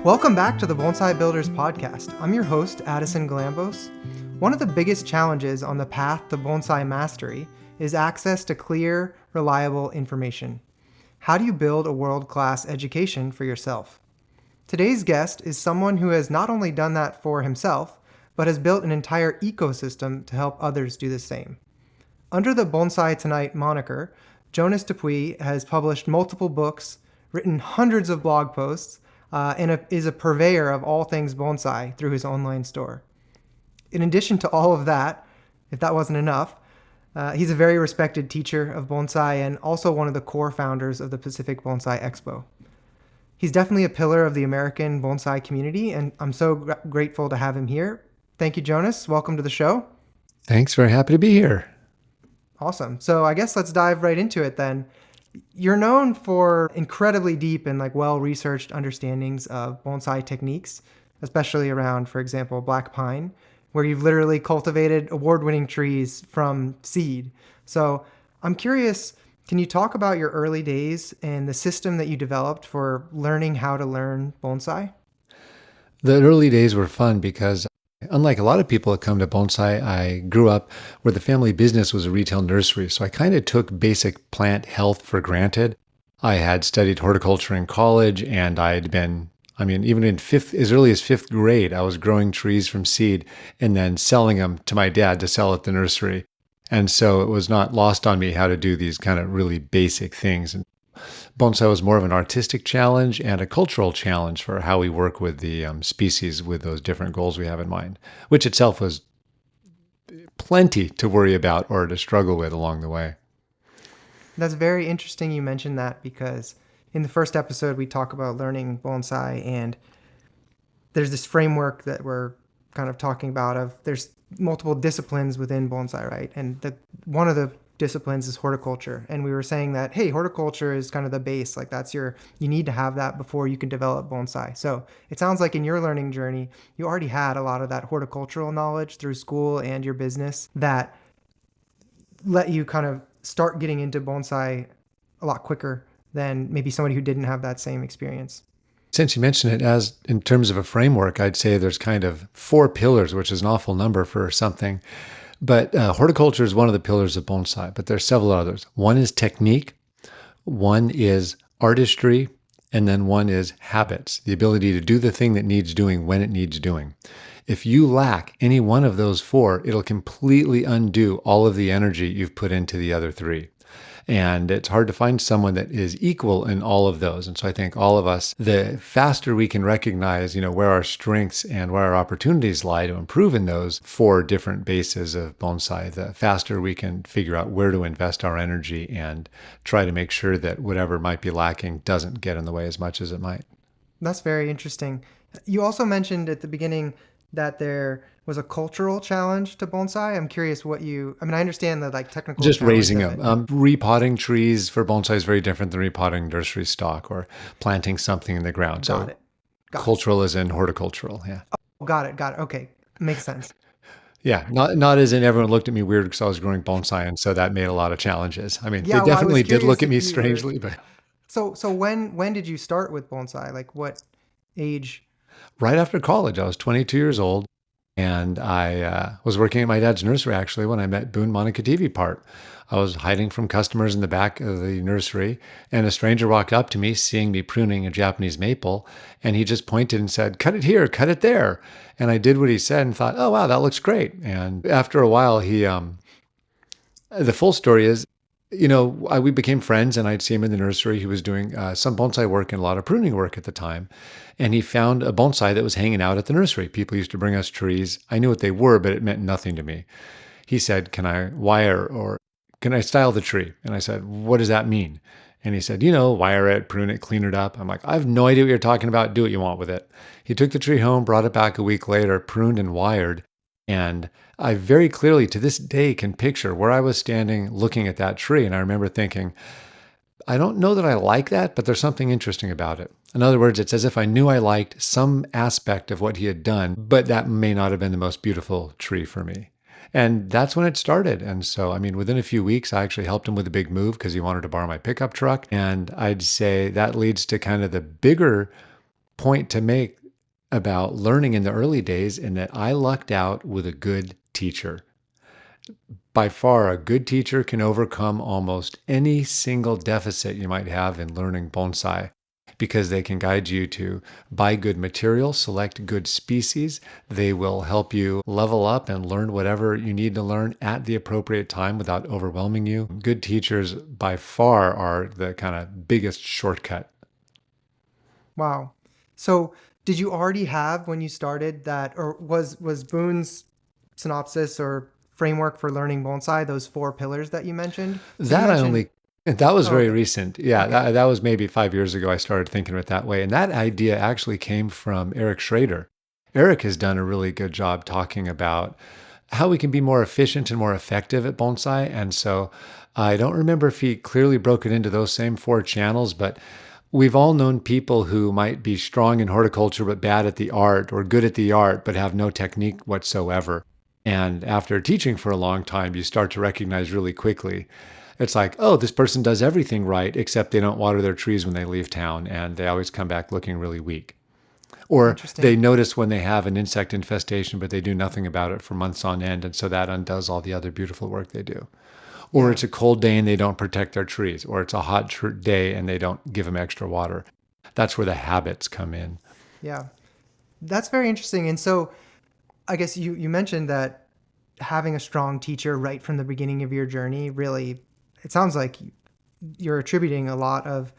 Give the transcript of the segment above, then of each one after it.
Welcome back to the Bonsai Builders podcast. I'm your host, Addison Galambos. One of the biggest challenges on the path to bonsai mastery is access to clear, reliable information. How do you build a world-class education for yourself? Today's guest is someone who has not only done that for himself, but has built an entire ecosystem to help others do the same. Under the Bonsai Tonight moniker, Jonas Dupuich has published multiple books, written hundreds of blog posts, and is a purveyor of all things bonsai through his online store. In addition to all of that, if that wasn't enough, he's a very respected teacher of bonsai and also one of the core founders of the Pacific Bonsai Expo. He's definitely a pillar of the American bonsai community, and I'm so grateful to have him here. Thank you, Jonas. Welcome to the show. Thanks. Very happy to be here. Awesome. So I guess let's dive right into it then. You're known for incredibly deep and well-researched understandings of bonsai techniques, especially around, for example, black pine, where you've literally cultivated award-winning trees from seed. So I'm curious, can you talk about your early days and the system that you developed for learning how to learn bonsai? The early days were fun because unlike a lot of people that come to bonsai, I grew up where the family business was a retail nursery. So I kind of took basic plant health for granted. I had studied horticulture in college, and even in as early as fifth grade, I was growing trees from seed and then selling them to my dad to sell at the nursery. And so it was not lost on me how to do these kind of really basic things. And bonsai was more of an artistic challenge and a cultural challenge for how we work with the species with those different goals we have in mind, which itself was plenty to worry about or to struggle with along the way. That's very interesting you mentioned that, because in the first episode we talk about learning bonsai, and there's this framework that we're kind of talking about of there's multiple disciplines within bonsai, right? And one of the disciplines is horticulture. And we were saying that, hey, horticulture is kind of the base. You need to have that before you can develop bonsai. So it sounds like in your learning journey, you already had a lot of that horticultural knowledge through school and your business that let you kind of start getting into bonsai a lot quicker than maybe somebody who didn't have that same experience. Since you mentioned it, as in terms of a framework, I'd say there's kind of 4 pillars, which is an awful number for something. But horticulture is one of the pillars of bonsai, but there's several others. One is technique, one is artistry, and then one is habits, the ability to do the thing that needs doing when it needs doing. If you lack any one of those 4, it'll completely undo all of the energy you've put into the other 3. And it's hard to find someone that is equal in all of those. And so I think all of us, the faster we can recognize, where our strengths and where our opportunities lie to improve in those 4 different bases of bonsai, the faster we can figure out where to invest our energy and try to make sure that whatever might be lacking doesn't get in the way as much as it might. That's very interesting. You also mentioned at the beginning that there was a cultural challenge to bonsai. I'm curious I understand the technical just challenge raising them. Repotting trees for bonsai is very different than repotting nursery stock or planting something in the ground. Got it. Cultural is in horticultural. Yeah. Oh, got it. Okay. Makes sense. Yeah. Not as in everyone looked at me weird because I was growing bonsai. And so that made a lot of challenges. They definitely did look at me strangely, but. So when did you start with bonsai? What age? Right after college. I was 22 years old, and I was working at my dad's nursery, actually, when I met Boone Monocatevi part. I was hiding from customers in the back of the nursery, and a stranger walked up to me, seeing me pruning a Japanese maple, and he just pointed and said, "Cut it here, cut it there." And I did what he said and thought, oh, wow, that looks great. And after a while, the full story is, we became friends, and I'd see him in the nursery. He was doing some bonsai work and a lot of pruning work at the time. And he found a bonsai that was hanging out at the nursery. People used to bring us trees. I knew what they were, but it meant nothing to me. He said, "Can I wire or can I style the tree?" And I said, "What does that mean?" And he said, "Wire it, prune it, clean it up." I'm like, "I have no idea what you're talking about. Do what you want with it." He took the tree home, brought it back a week later, pruned and wired. And I very clearly to this day can picture where I was standing looking at that tree. And I remember thinking, I don't know that I like that, but there's something interesting about it. In other words, it's as if I knew I liked some aspect of what he had done, but that may not have been the most beautiful tree for me. And that's when it started. And so, within a few weeks, I actually helped him with a big move because he wanted to borrow my pickup truck. And I'd say that leads to kind of the bigger point to make about learning in the early days in that I lucked out with a good teacher. By far, a good teacher can overcome almost any single deficit you might have in learning bonsai because they can guide you to buy good material, select good species. They will help you level up and learn whatever you need to learn at the appropriate time without overwhelming you. Good teachers by far are the kind of biggest shortcut. Wow. So did you already have when you started that, or was Boone's synopsis or framework for learning bonsai those 4 pillars that you mentioned? So you That I mentioned, only, that was oh, very okay, recent. Yeah, okay, that was maybe 5 years ago I started thinking of it that way. And that idea actually came from Eric Schrader. Eric has done a really good job talking about how we can be more efficient and more effective at bonsai. And so I don't remember if he clearly broke it into those same 4 channels, but we've all known people who might be strong in horticulture but bad at the art, or good at the art but have no technique whatsoever. And after teaching for a long time, you start to recognize really quickly. It's like, oh, this person does everything right, except they don't water their trees when they leave town, and they always come back looking really weak. Or they interesting. notice when they have an insect infestation, but they do nothing about it for months on end, and so that undoes all the other beautiful work they do. Or Yeah, it's a cold day and they don't protect their trees, or it's a hot day and they don't give them extra water. That's where the habits come in. yeah, that's very interesting. And so I guess you mentioned that having a strong teacher right from the beginning of your journey really, it sounds like you're attributing a lot of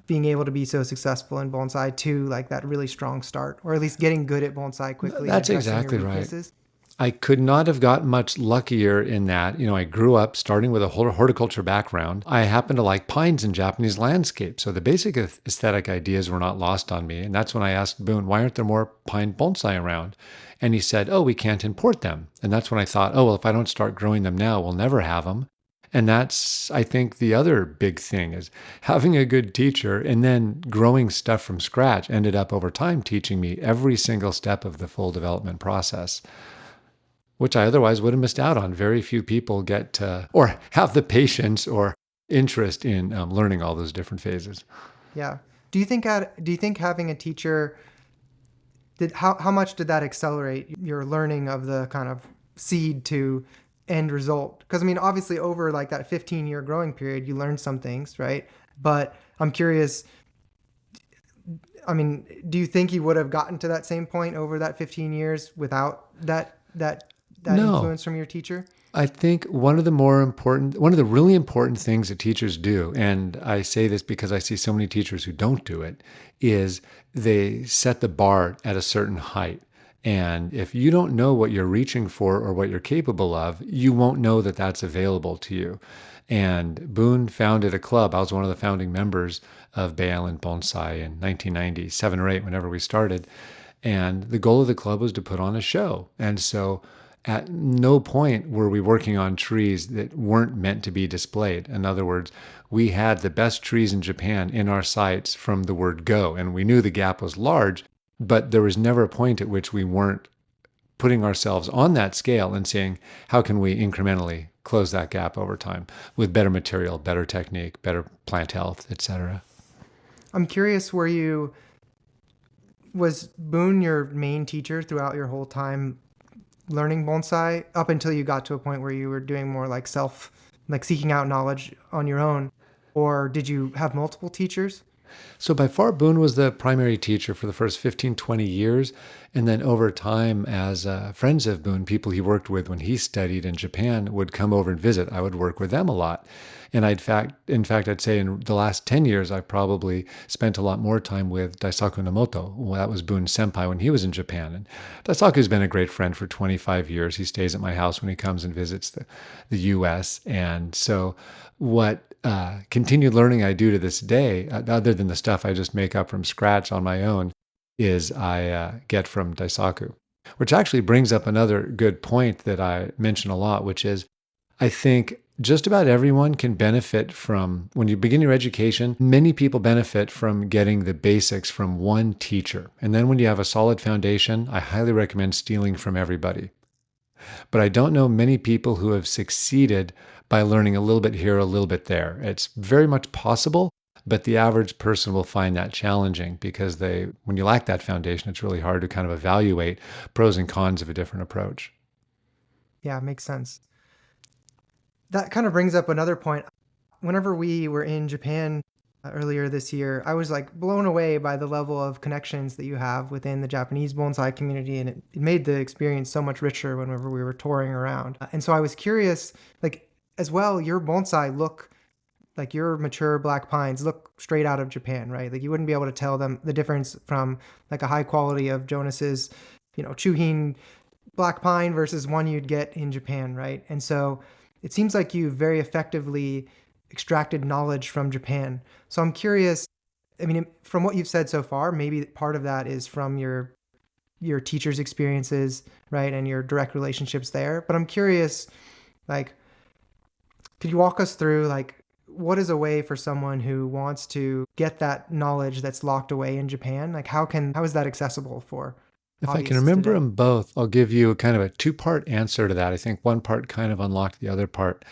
being able to be so successful in bonsai to like that really strong start, or at least getting good at bonsai quickly and That's addressing your exactly right. weaknesses. I could not have gotten much luckier in that. I grew up starting with a horticulture background. I happen to like pines and Japanese landscape. So the basic aesthetic ideas were not lost on me. And that's when I asked Boone, why aren't there more pine bonsai around? And he said, oh, we can't import them. And that's when I thought, oh, well, if I don't start growing them now, we'll never have them. And that's, I think, the other big thing is having a good teacher and then growing stuff from scratch ended up over time teaching me every single step of the full development process, which I otherwise would have missed out on. Very few people get to, or have the patience or interest in learning all those different phases. Yeah. Do you think having a teacher did how much did that accelerate your learning of the kind of seed to end result? Because I mean, obviously over like that 15-year growing period, you learned some things, right? But I'm curious, I mean, do you think you would have gotten to that same point over that 15 years without that No, influence from your teacher? I think one of the really important things that teachers do, and I say this because I see so many teachers who don't do it, is they set the bar at a certain height. And if you don't know what you're reaching for or what you're capable of, you won't know that that's available to you. And Boone founded a club. I was one of the founding members of Bay Island Bonsai in 1997 or 8, whenever we started. And the goal of the club was to put on a show. And so at no point were we working on trees that weren't meant to be displayed. In other words, we had the best trees in Japan in our sights from the word go, and we knew the gap was large, but there was never a point at which we weren't putting ourselves on that scale and saying, how can we incrementally close that gap over time with better material, better technique, better plant health, etc. I'm curious, was Boone your main teacher throughout your whole time learning bonsai up until you got to a point where you were doing more like like seeking out knowledge on your own? Or did you have multiple teachers? So by far, Boone was the primary teacher for the first 15, 20 years. And then over time, as friends of Boone, people he worked with when he studied in Japan would come over and visit. I would work with them a lot. And in fact, I'd say in the last 10 years, I've probably spent a lot more time with Daisaku Nomoto. Well, that was Boone's senpai when he was in Japan. And Daisaku's been a great friend for 25 years. He stays at my house when he comes and visits the US. And so what continued learning I do to this day, other than the stuff I just make up from scratch on my own, is I get from Daisaku. Which actually brings up another good point that I mention a lot, which is I think just about everyone can benefit from, when you begin your education, many people benefit from getting the basics from one teacher. And then when you have a solid foundation, I highly recommend stealing from everybody. But I don't know many people who have succeeded by learning a little bit here, a little bit there. It's very much possible, But the average person will find that challenging because when you lack that foundation, it's really hard to kind of evaluate pros and cons of a different approach. Yeah, makes sense. That kind of brings up another point. Whenever we were in Japan earlier this year, I was like blown away by the level of connections that you have within the Japanese bonsai community, and it made the experience so much richer whenever we were touring around. And so I was curious, like as well, your bonsai look like your mature black pines look straight out of Japan, right? Like you wouldn't be able to tell them the difference from like a high quality of Jonas's, Chuhin black pine versus one you'd get in Japan, right? And so it seems like you very effectively extracted knowledge from Japan. So I'm curious, I mean, from what you've said so far, maybe part of that is from your teachers' experiences, right? And your direct relationships there. But I'm curious, like, could you walk us through like what is a way for someone who wants to get that knowledge that's locked away in Japan? Like how is that accessible for If I can hobbyists remember today? them both, I'll give you kind of a two-part answer to that. I think one part kind of unlocked the other part.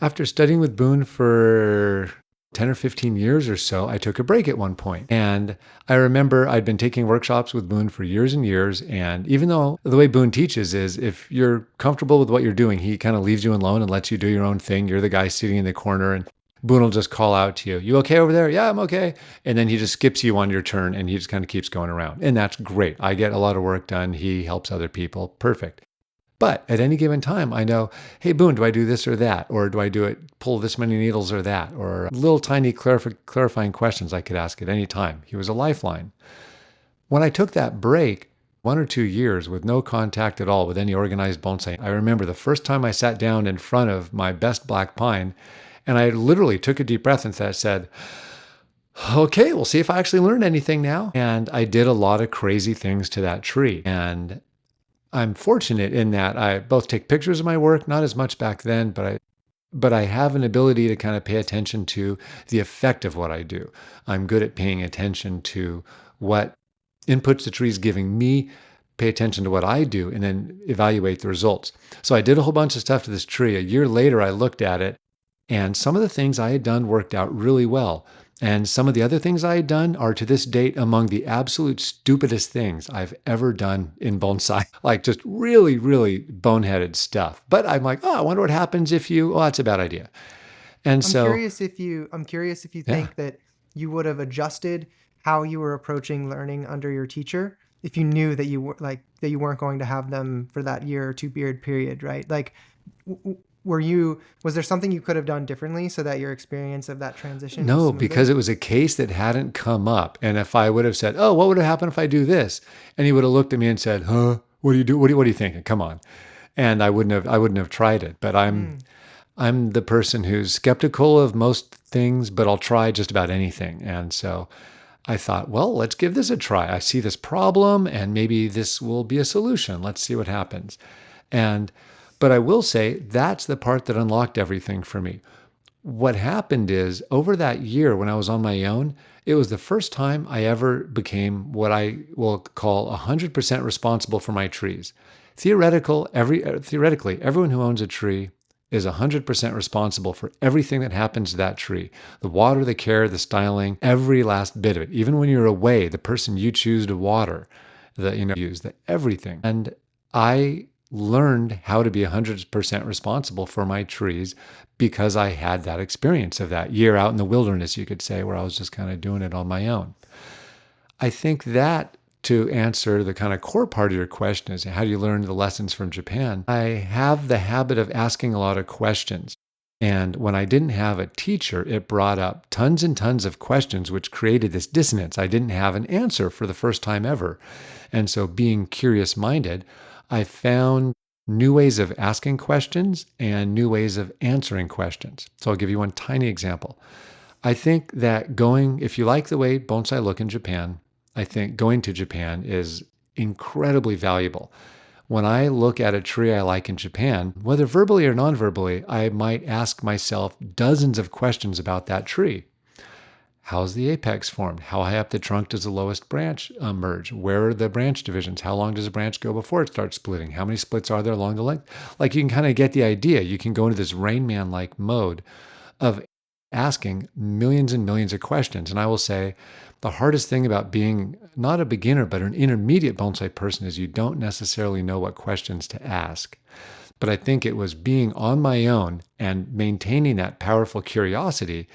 After studying with Boone for 10 or 15 years or so, I took a break at one point. And I remember I'd been taking workshops with Boone for years and years. And even though the way Boone teaches is if you're comfortable with what you're doing, he kind of leaves you alone and lets you do your own thing. You're the guy sitting in the corner and Boone will just call out to you, "You okay over there?" "Yeah, I'm okay." And then he just skips you on your turn and he just kind of keeps going around. And that's great. I get a lot of work done. He helps other people. Perfect. But at any given time, I know, hey, Boone, do I do this or that? Or do I pull this many needles or that? Or little tiny clarifying questions I could ask at any time. He was a lifeline. When I took that break, 1 or 2 years with no contact at all with any organized bonsai, I remember the first time I sat down in front of my best black pine, and I literally took a deep breath and said, okay, we'll see if I actually learned anything now. And I did a lot of crazy things to that tree. And I'm fortunate in that I both take pictures of my work, not as much back then, but I have an ability to kind of pay attention to the effect of what I do. I'm good at paying attention to what inputs the tree is giving me, pay attention to what I do, and then evaluate the results. So I did a whole bunch of stuff to this tree. A year later, I looked at it, and some of the things I had done worked out really well. And some of the other things I had done are to this date among the absolute stupidest things I've ever done in bonsai. Like just really, really boneheaded stuff. But I'm like, oh, I wonder what happens if that's a bad idea. And so, I'm curious if you yeah. think that you would have adjusted how you were approaching learning under your teacher if you knew that you weren't going to have them for that year or two period, right? Like was there something you could have done differently so that your experience of that transition was No, smoother? because it was a case that hadn't come up. And if I would have said, oh, what would have happened if I do this? And he would have looked at me and said, huh, what do you do? What are you thinking? Come on. And I wouldn't have tried it. But Mm. I'm the person who's skeptical of most things, but I'll try just about anything. And so I thought, well, let's give this a try. I see this problem and maybe this will be a solution. Let's see what happens. But I will say that's the part that unlocked everything for me. What happened is over that year when I was on my own, it was the first time I ever became what I will call 100% responsible for my trees. Theoretically, everyone who owns a tree is 100% responsible for everything that happens to that tree. The water, the care, the styling, every last bit of it. Even when you're away, the person you choose to water, everything. And I learned how to be 100% responsible for my trees because I had that experience of that year out in the wilderness, you could say, where I was just kind of doing it on my own. I think that to answer the kind of core part of your question is how do you learn the lessons from Japan? I have the habit of asking a lot of questions. And when I didn't have a teacher, it brought up tons and tons of questions, which created this dissonance. I didn't have an answer for the first time ever. And so being curious minded, I found new ways of asking questions and new ways of answering questions. So I'll give you one tiny example. I think that if you like the way bonsai look in Japan, I think going to Japan is incredibly valuable. When I look at a tree I like in Japan, whether verbally or non-verbally, I might ask myself dozens of questions about that tree. How's the apex formed? How high up the trunk does the lowest branch merge? Where are the branch divisions? How long does a branch go before it starts splitting? How many splits are there along the length? Like you can kind of get the idea. You can go into this Rain Man-like mode of asking millions and millions of questions. And I will say the hardest thing about being not a beginner, but an intermediate bonsai person is you don't necessarily know what questions to ask. But I think it was being on my own and maintaining that powerful curiosity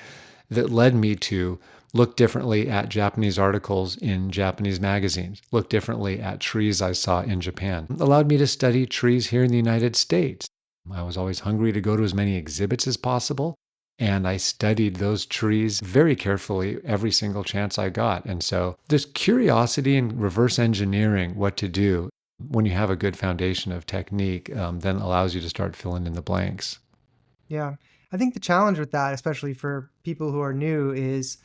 that led me to look differently at Japanese articles in Japanese magazines, look differently at trees I saw in Japan. It allowed me to study trees here in the United States. I was always hungry to go to as many exhibits as possible, and I studied those trees very carefully every single chance I got. And so this curiosity and reverse engineering what to do when you have a good foundation of technique then allows you to start filling in the blanks. Yeah. I think the challenge with that, especially for people who are new, is,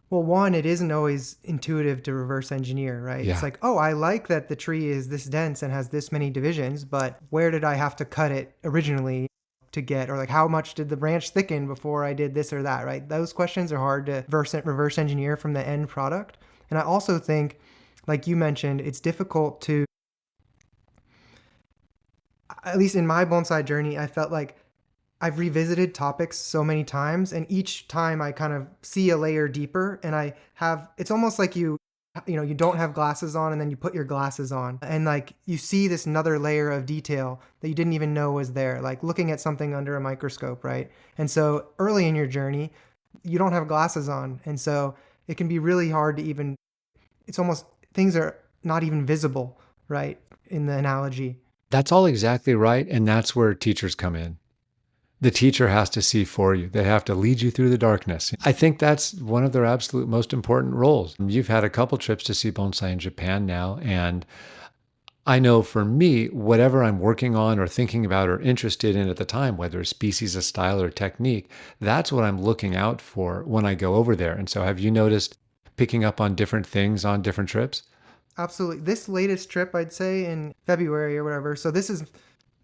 well, one, it isn't always intuitive to reverse engineer, right? It's Yeah. like, oh, I like that the tree is this dense and has this many divisions, but where did I have to cut it originally to get, or like how much did the branch thicken before I did this or that, right? Those questions are hard to reverse engineer from the end product. And I also think, like you mentioned, it's difficult to, at least in my bonsai journey, I felt like I've revisited topics so many times, and each time I kind of see a layer deeper, and it's almost like you don't have glasses on and then you put your glasses on and like you see this another layer of detail that you didn't even know was there, like looking at something under a microscope, right? And so early in your journey, you don't have glasses on. And so it can be really hard to even, it's almost, things are not even visible, right? In the analogy. That's all exactly right. And that's where teachers come in. The teacher has to see for you. They have to lead you through the darkness. I think that's one of their absolute most important roles. You've had a couple trips to see bonsai in Japan now, and I know for me, whatever I'm working on or thinking about or interested in at the time, whether it's species, a style, or technique, that's what I'm looking out for when I go over there. And so have you noticed picking up on different things on different trips? Absolutely. This latest trip, I'd say in February or whatever. So this is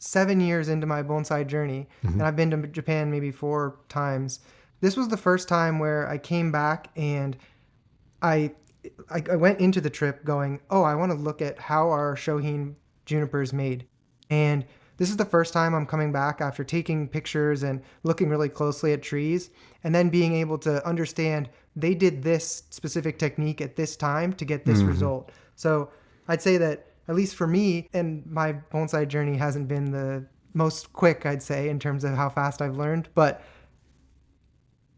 7 years into my bonsai journey, and I've been to Japan maybe 4 times. This was the first time where I came back and I went into the trip going, oh, I want to look at how our Shohin junipers made. And this is the first time I'm coming back after taking pictures and looking really closely at trees, and then being able to understand they did this specific technique at this time to get this result. So I'd say that, at least for me, and my bonsai journey hasn't been the most quick, I'd say, in terms of how fast I've learned, but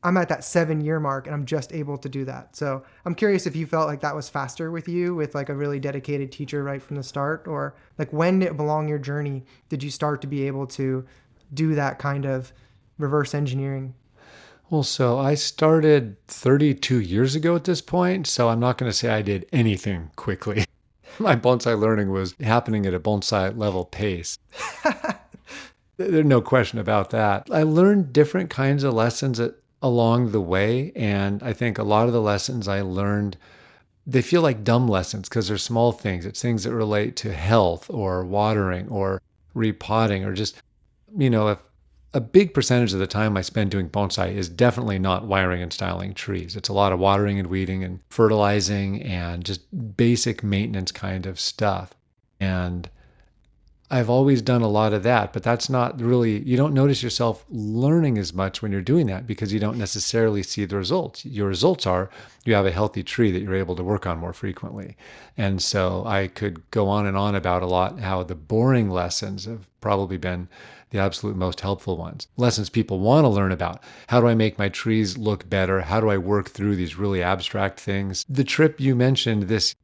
I'm at that 7 year mark and I'm just able to do that. So I'm curious if you felt like that was faster with you, with like a really dedicated teacher right from the start, or like when along your journey did you start to be able to do that kind of reverse engineering? Well, so I started 32 years ago at this point, so I'm not going to say I did anything quickly. My bonsai learning was happening at a bonsai level pace. There's no question about that. I learned different kinds of lessons along the way. And I think a lot of the lessons I learned, they feel like dumb lessons because they're small things. It's things that relate to health or watering or repotting or just, if a big percentage of the time I spend doing bonsai is definitely not wiring and styling trees. It's a lot of watering and weeding and fertilizing and just basic maintenance kind of stuff. And I've always done a lot of that, but that's not really, you don't notice yourself learning as much when you're doing that because you don't necessarily see the results. Your results are you have a healthy tree that you're able to work on more frequently. And so I could go on and on about a lot how the boring lessons have probably been the absolute most helpful ones. Lessons people want to learn about. How do I make my trees look better? How do I work through these really abstract things? The trip you mentioned this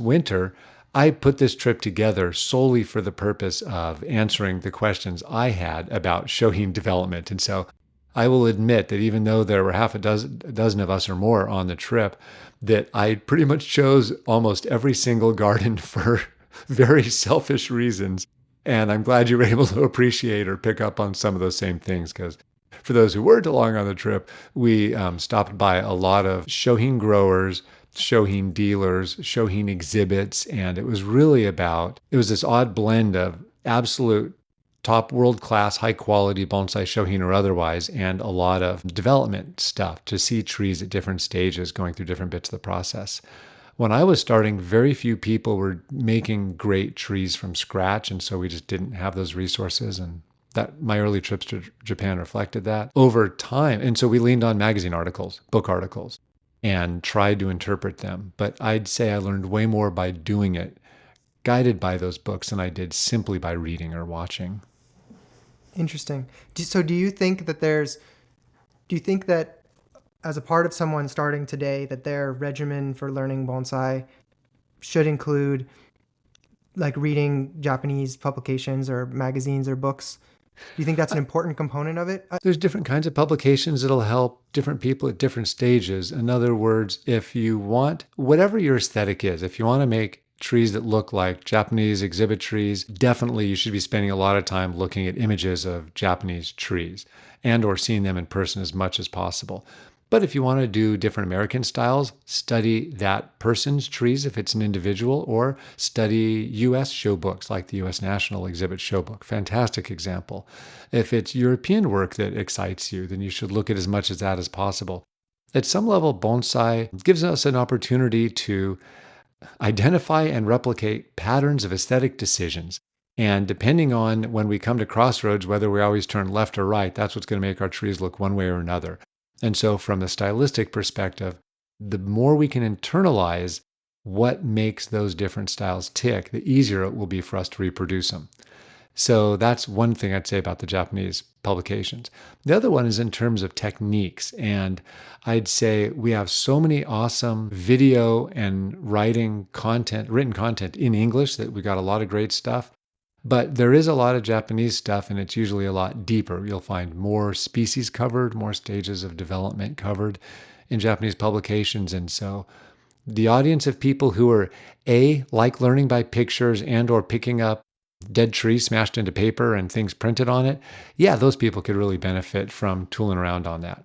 winter, I put this trip together solely for the purpose of answering the questions I had about Shohin development. And so I will admit that even though there were a dozen of us or more on the trip, that I pretty much chose almost every single garden for very selfish reasons. And I'm glad you were able to appreciate or pick up on some of those same things, because for those who weren't along on the trip, we stopped by a lot of Shohin growers, Shohin dealers, Shohin exhibits, and it was this odd blend of absolute top world-class, high-quality bonsai Shohin or otherwise, and a lot of development stuff to see trees at different stages going through different bits of the process. When I was starting, very few people were making great trees from scratch, and so we just didn't have those resources. And That my early trips to Japan reflected that over time. And so we leaned on magazine articles, book articles, and tried to interpret them. But I'd say I learned way more by doing it, guided by those books, than I did simply by reading or watching. Interesting. So do you think that as a part of someone starting today, that their regimen for learning bonsai should include like reading Japanese publications or magazines or books? Do you think that's an important component of it? There's different kinds of publications that'll help different people at different stages. In other words, if you want, whatever your aesthetic is, if you want to make trees that look like Japanese exhibit trees, definitely you should be spending a lot of time looking at images of Japanese trees and or seeing them in person as much as possible. But if you want to do different American styles, study that person's trees if it's an individual, or study US show books like the US National Exhibit Show Book. Fantastic example. If it's European work that excites you, then you should look at as much of that as possible. At some level, bonsai gives us an opportunity to identify and replicate patterns of aesthetic decisions. And depending on when we come to crossroads, whether we always turn left or right, that's what's going to make our trees look one way or another. And so from the stylistic perspective, the more we can internalize what makes those different styles tick, the easier it will be for us to reproduce them. So that's one thing I'd say about the Japanese publications. The other one is in terms of techniques. And I'd say we have so many awesome video and written content in English that we got a lot of great stuff. But there is a lot of Japanese stuff, and it's usually a lot deeper. You'll find more species covered, more stages of development covered in Japanese publications. And so the audience of people who are like learning by pictures and or picking up dead trees smashed into paper and things printed on it, yeah, those people could really benefit from tooling around on that.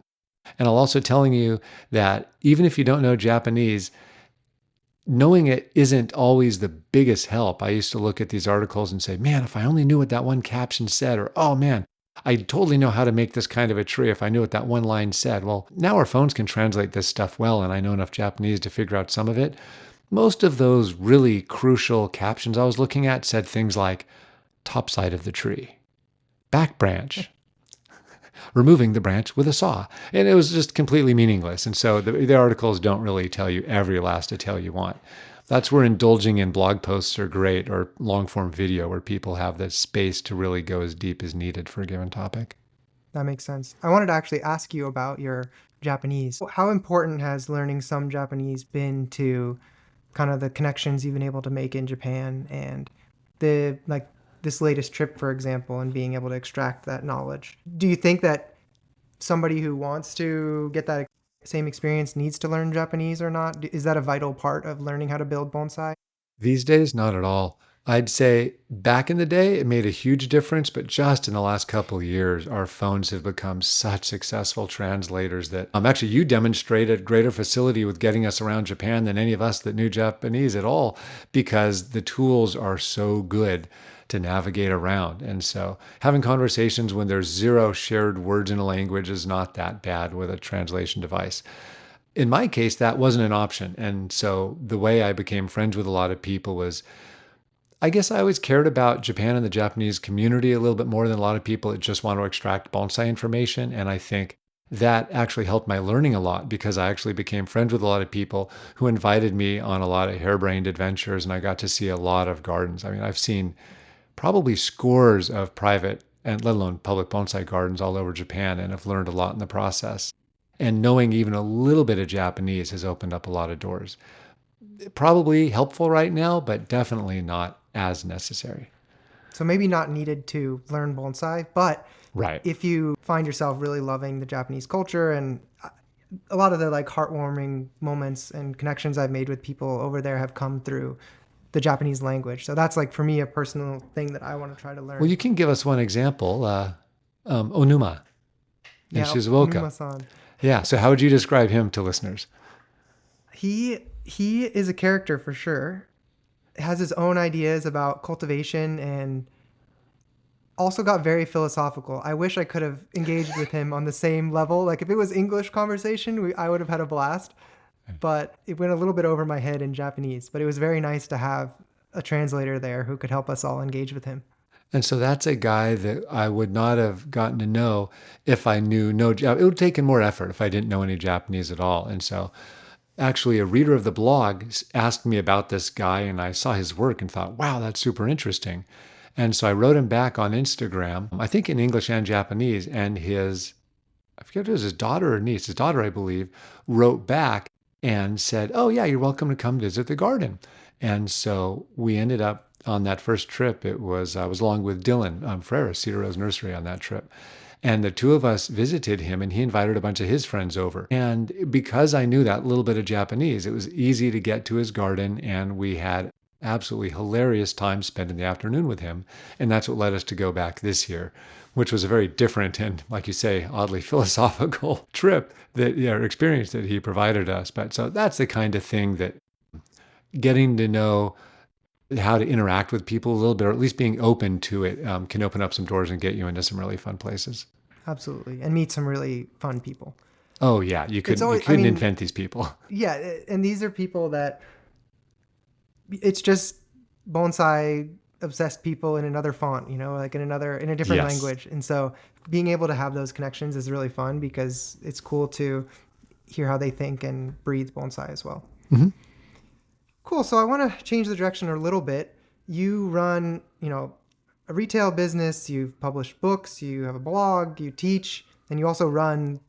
And I'll also telling you that even if you don't know Japanese, knowing it isn't always the biggest help. I used to look at these articles and say, man, if I only knew what that one caption said, or, oh man, I totally know how to make this kind of a tree if I knew what that one line said. Well, now our phones can translate this stuff well, and I know enough Japanese to figure out some of it. Most of those really crucial captions I was looking at said things like top side of the tree, back branch, removing the branch with a saw. And it was just completely meaningless. And so the articles don't really tell you every last detail you want. That's where indulging in blog posts are great, or long form video where people have the space to really go as deep as needed for a given topic. That makes sense. I wanted to actually ask you about your Japanese. How important has learning some Japanese been to kind of the connections you've been able to make in Japan, and this latest trip, for example, and being able to extract that knowledge? Do you think that somebody who wants to get that same experience needs to learn Japanese or not? Is that a vital part of learning how to build bonsai? These days, not at all. I'd say back in the day, it made a huge difference, but just in the last couple of years, our phones have become such successful translators that actually you demonstrated greater facility with getting us around Japan than any of us that knew Japanese at all, because the tools are so good to navigate around. And so having conversations when there's zero shared words in a language is not that bad with a translation device. In my case, that wasn't an option. And so the way I became friends with a lot of people was, I guess I always cared about Japan and the Japanese community a little bit more than a lot of people that just want to extract bonsai information. And I think that actually helped my learning a lot, because I actually became friends with a lot of people who invited me on a lot of harebrained adventures, and I got to see a lot of gardens. I mean, I've seen probably scores of private and let alone public bonsai gardens all over Japan, and have learned a lot in the process. And knowing even a little bit of Japanese has opened up a lot of doors. Probably helpful right now, but definitely not as necessary. So maybe not needed to learn bonsai, but Right. if you find yourself really loving the Japanese culture, and a lot of the heartwarming moments and connections I've made with people over there have come through the Japanese language. So that's for me, a personal thing that I want to try to learn. Well, you can give us one example, Onuma in Shizuoka. Onuma-san. Yeah. So how would you describe him to listeners? He is a character for sure. Has his own ideas about cultivation, and also got very philosophical. I wish I could have engaged with him on the same level. If it was English conversation, I would have had a blast. But it went a little bit over my head in Japanese. But it was very nice to have a translator there who could help us all engage with him. And so that's a guy that I would not have gotten to know if I knew no, it would have taken more effort if I didn't know any Japanese at all. And so actually a reader of the blog asked me about this guy and I saw his work and thought, wow, that's super interesting. And so I wrote him back on Instagram, I think in English and Japanese, and I forget if it was his daughter or niece, his daughter, I believe, wrote back and said, oh, yeah, you're welcome to come visit the garden. And so we ended up on that first trip. I was along with Dylan Frere, Cedar Rose Nursery on that trip. And the two of us visited him and he invited a bunch of his friends over. And because I knew that little bit of Japanese, it was easy to get to his garden and we had absolutely hilarious time spent in the afternoon with him. And that's what led us to go back this year, which was a very different and, like you say, oddly philosophical trip or experience that he provided us. But so that's the kind of thing that getting to know how to interact with people a little bit, or at least being open to it, can open up some doors and get you into some really fun places. Absolutely. And meet some really fun people. Oh yeah, you couldn't invent these people. Yeah, and these are people that it's just bonsai obsessed people in another font, like in a different language. And so being able to have those connections is really fun because it's cool to hear how they think and breathe bonsai as well. Mm-hmm. Cool. So I want to change the direction a little bit. You run, a retail business, you've published books, you have a blog, you teach, and you also run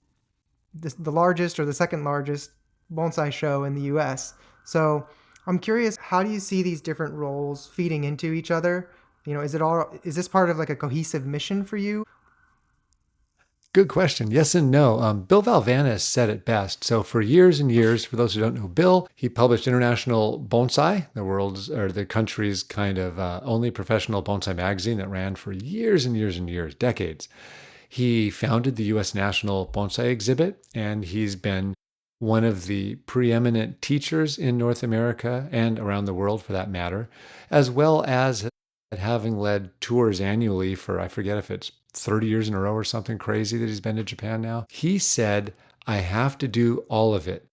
the largest or the second largest bonsai show in the US. So I'm curious, how do you see these different roles feeding into each other? Is this part of like a cohesive mission for you? Good question. Yes and no. Bill Valvanis said it best. So for years and years, for those who don't know Bill, he published International Bonsai, the country's kind of only professional bonsai magazine that ran for years and years and years, decades. He founded the U.S. National Bonsai Exhibit, and he's been one of the preeminent teachers in North America and around the world for that matter, as well as having led tours annually for, I forget if it's 30 years in a row or something crazy that he's been to Japan now. He said, I have to do all of it.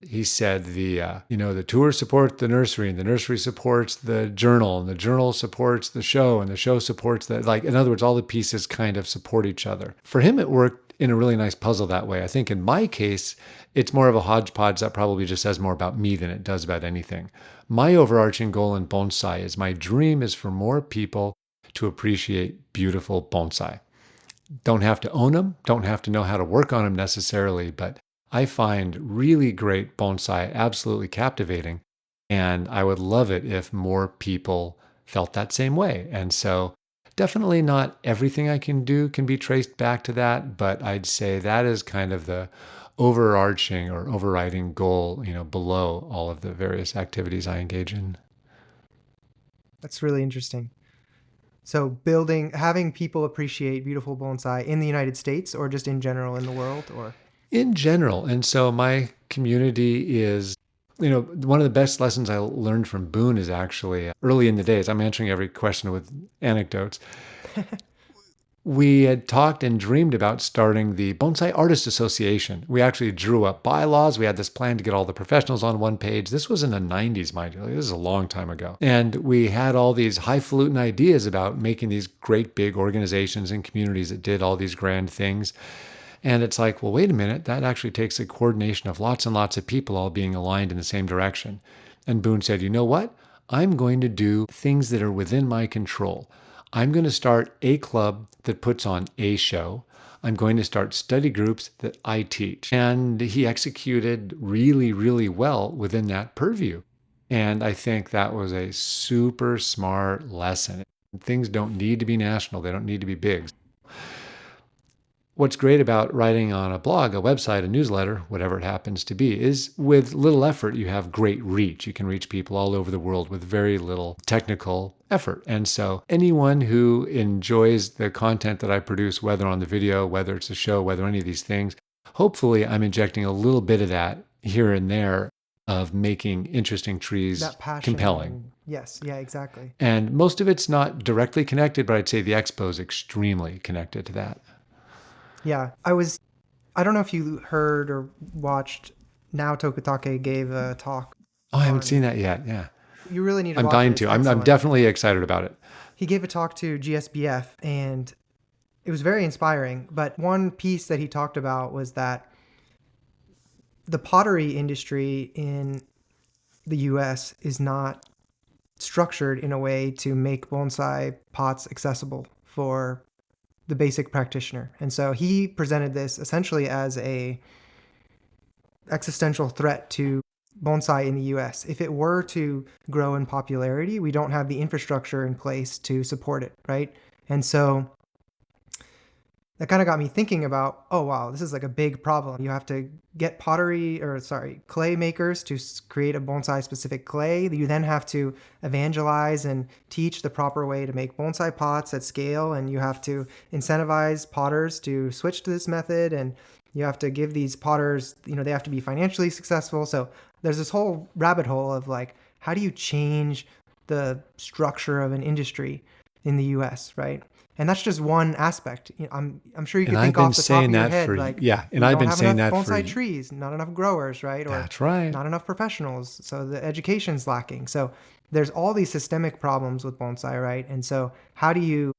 He said the tour supports the nursery and the nursery supports the journal and the journal supports the show and the show supports in other words, all the pieces kind of support each other. For him, it worked in a really nice puzzle that way. I think in my case, it's more of a hodgepodge that probably just says more about me than it does about anything. My overarching goal in bonsai is my dream is for more people to appreciate beautiful bonsai. Don't have to own them, don't have to know how to work on them necessarily, but I find really great bonsai absolutely captivating. And I would love it if more people felt that same way. And so definitely not everything I can do can be traced back to that, but I'd say that is kind of the overarching or overriding goal, below all of the various activities I engage in. That's really interesting. So having people appreciate beautiful bonsai in the United States or just in general in the world, or? In general. And so my community is, one of the best lessons I learned from Boone is actually early in the days. I'm answering every question with anecdotes. We had talked and dreamed about starting the Bonsai Artists Association. We actually drew up bylaws. We had this plan to get all the professionals on one page. This was in the 90s, mind you. This is a long time ago. And we had all these highfalutin ideas about making these great big organizations and communities that did all these grand things. And it's like, well, wait a minute. That actually takes a coordination of lots and lots of people all being aligned in the same direction. And Boone said, you know what? I'm going to do things that are within my control. I'm going to start a club that puts on a show. I'm going to start study groups that I teach. And he executed really, really well within that purview. And I think that was a super smart lesson. Things don't need to be national. They don't need to be big. What's great about writing on a blog, a website, a newsletter, whatever it happens to be, is with little effort, you have great reach. You can reach people all over the world with very little technical effort. And so anyone who enjoys the content that I produce, whether on the video, whether it's a show, whether any of these things, hopefully I'm injecting a little bit of that here and there of making interesting trees compelling. Yes, yeah, exactly. And most of it's not directly connected, but I'd say the expo is extremely connected to that. Yeah, I don't know if you heard or watched, Now Tokutake gave a talk. Oh, I haven't seen that yet. Yeah. You really need to I'm watch dying it. to. I'm definitely excited about it. he gave a talk to GSBF, and it was very inspiring. But one piece that he talked about was that the pottery industry in the US is not structured in a way to make bonsai pots accessible for the basic practitioner. And so he presented this essentially as a existential threat to bonsai in the US. If it were to grow in popularity, we don't have the infrastructure in place to support it, right? And so that kind of got me thinking about, oh wow, this is like a big problem. You have to get clay makers to create a bonsai specific clay. You then have to evangelize and teach the proper way to make bonsai pots at scale, and you have to incentivize potters to switch to this method, and you have to give these potters, they have to be financially successful. So there's this whole rabbit hole of like, how do you change the structure of an industry in the US, right? And that's just one aspect. I'm sure you can think off the top of your head, like, and I've been saying that for bonsai trees, not enough growers, right? Or that's right. Not enough professionals. So the education's lacking. So there's all these systemic problems with bonsai, right? And so how do you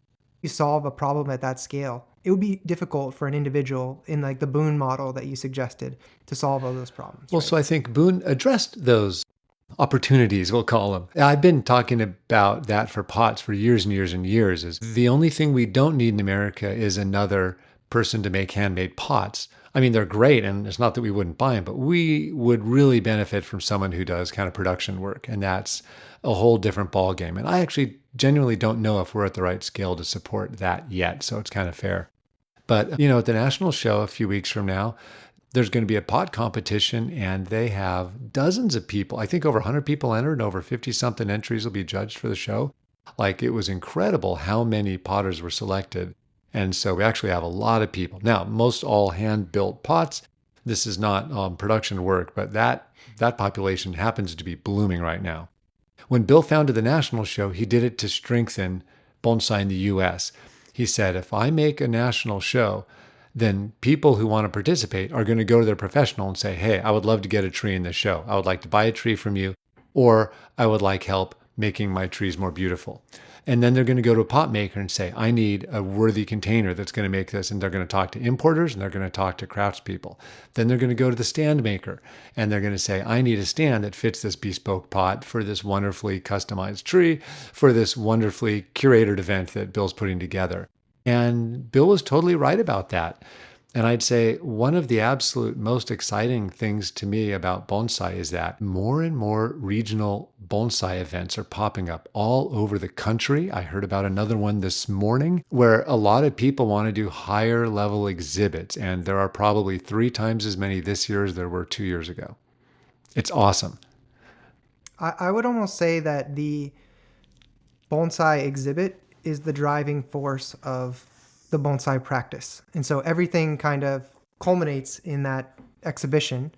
solve a problem at that scale? It would be difficult for an individual in like the Boone model that you suggested to solve all those problems. Well, right? So I think Boone addressed those opportunities, we'll call them. I've been talking about that for pots for years and years and years. Is the only thing we don't need in America is another person to make handmade pots. I mean, they're great, and it's not that we wouldn't buy them, but we would really benefit from someone who does kind of production work, and that's a whole different ballgame. And I actually genuinely don't know if we're at the right scale to support that yet, so it's kind of fair. But, at the national show a few weeks from now, there's going to be a pot competition, and they have dozens of people. I think over 100 people entered, and over 50-something entries will be judged for the show. Like, it was incredible how many potters were selected. And so we actually have a lot of people. Now, most all hand-built pots. This is not production work, but that population happens to be blooming right now. When Bill founded the national show, he did it to strengthen bonsai in the U.S. He said, if I make a national show, then people who want to participate are going to go to their professional and say, hey, I would love to get a tree in this show. I would like to buy a tree from you, or I would like help making my trees more beautiful. And then they're going to go to a pot maker and say, I need a worthy container that's going to make this. And they're going to talk to importers, and they're going to talk to craftspeople. Then they're going to go to the stand maker, and they're going to say, I need a stand that fits this bespoke pot for this wonderfully customized tree, for this wonderfully curated event that Bill's putting together. And Bill was totally right about that. And I'd say one of the absolute most exciting things to me about bonsai is that more and more regional bonsai events are popping up all over the country. I heard about another one this morning where a lot of people want to do higher level exhibits. And there are probably 3 times as many this year as there were 2 years ago. It's awesome. I would almost say that the bonsai exhibit is the driving force of the bonsai practice. And so everything kind of culminates in that exhibition,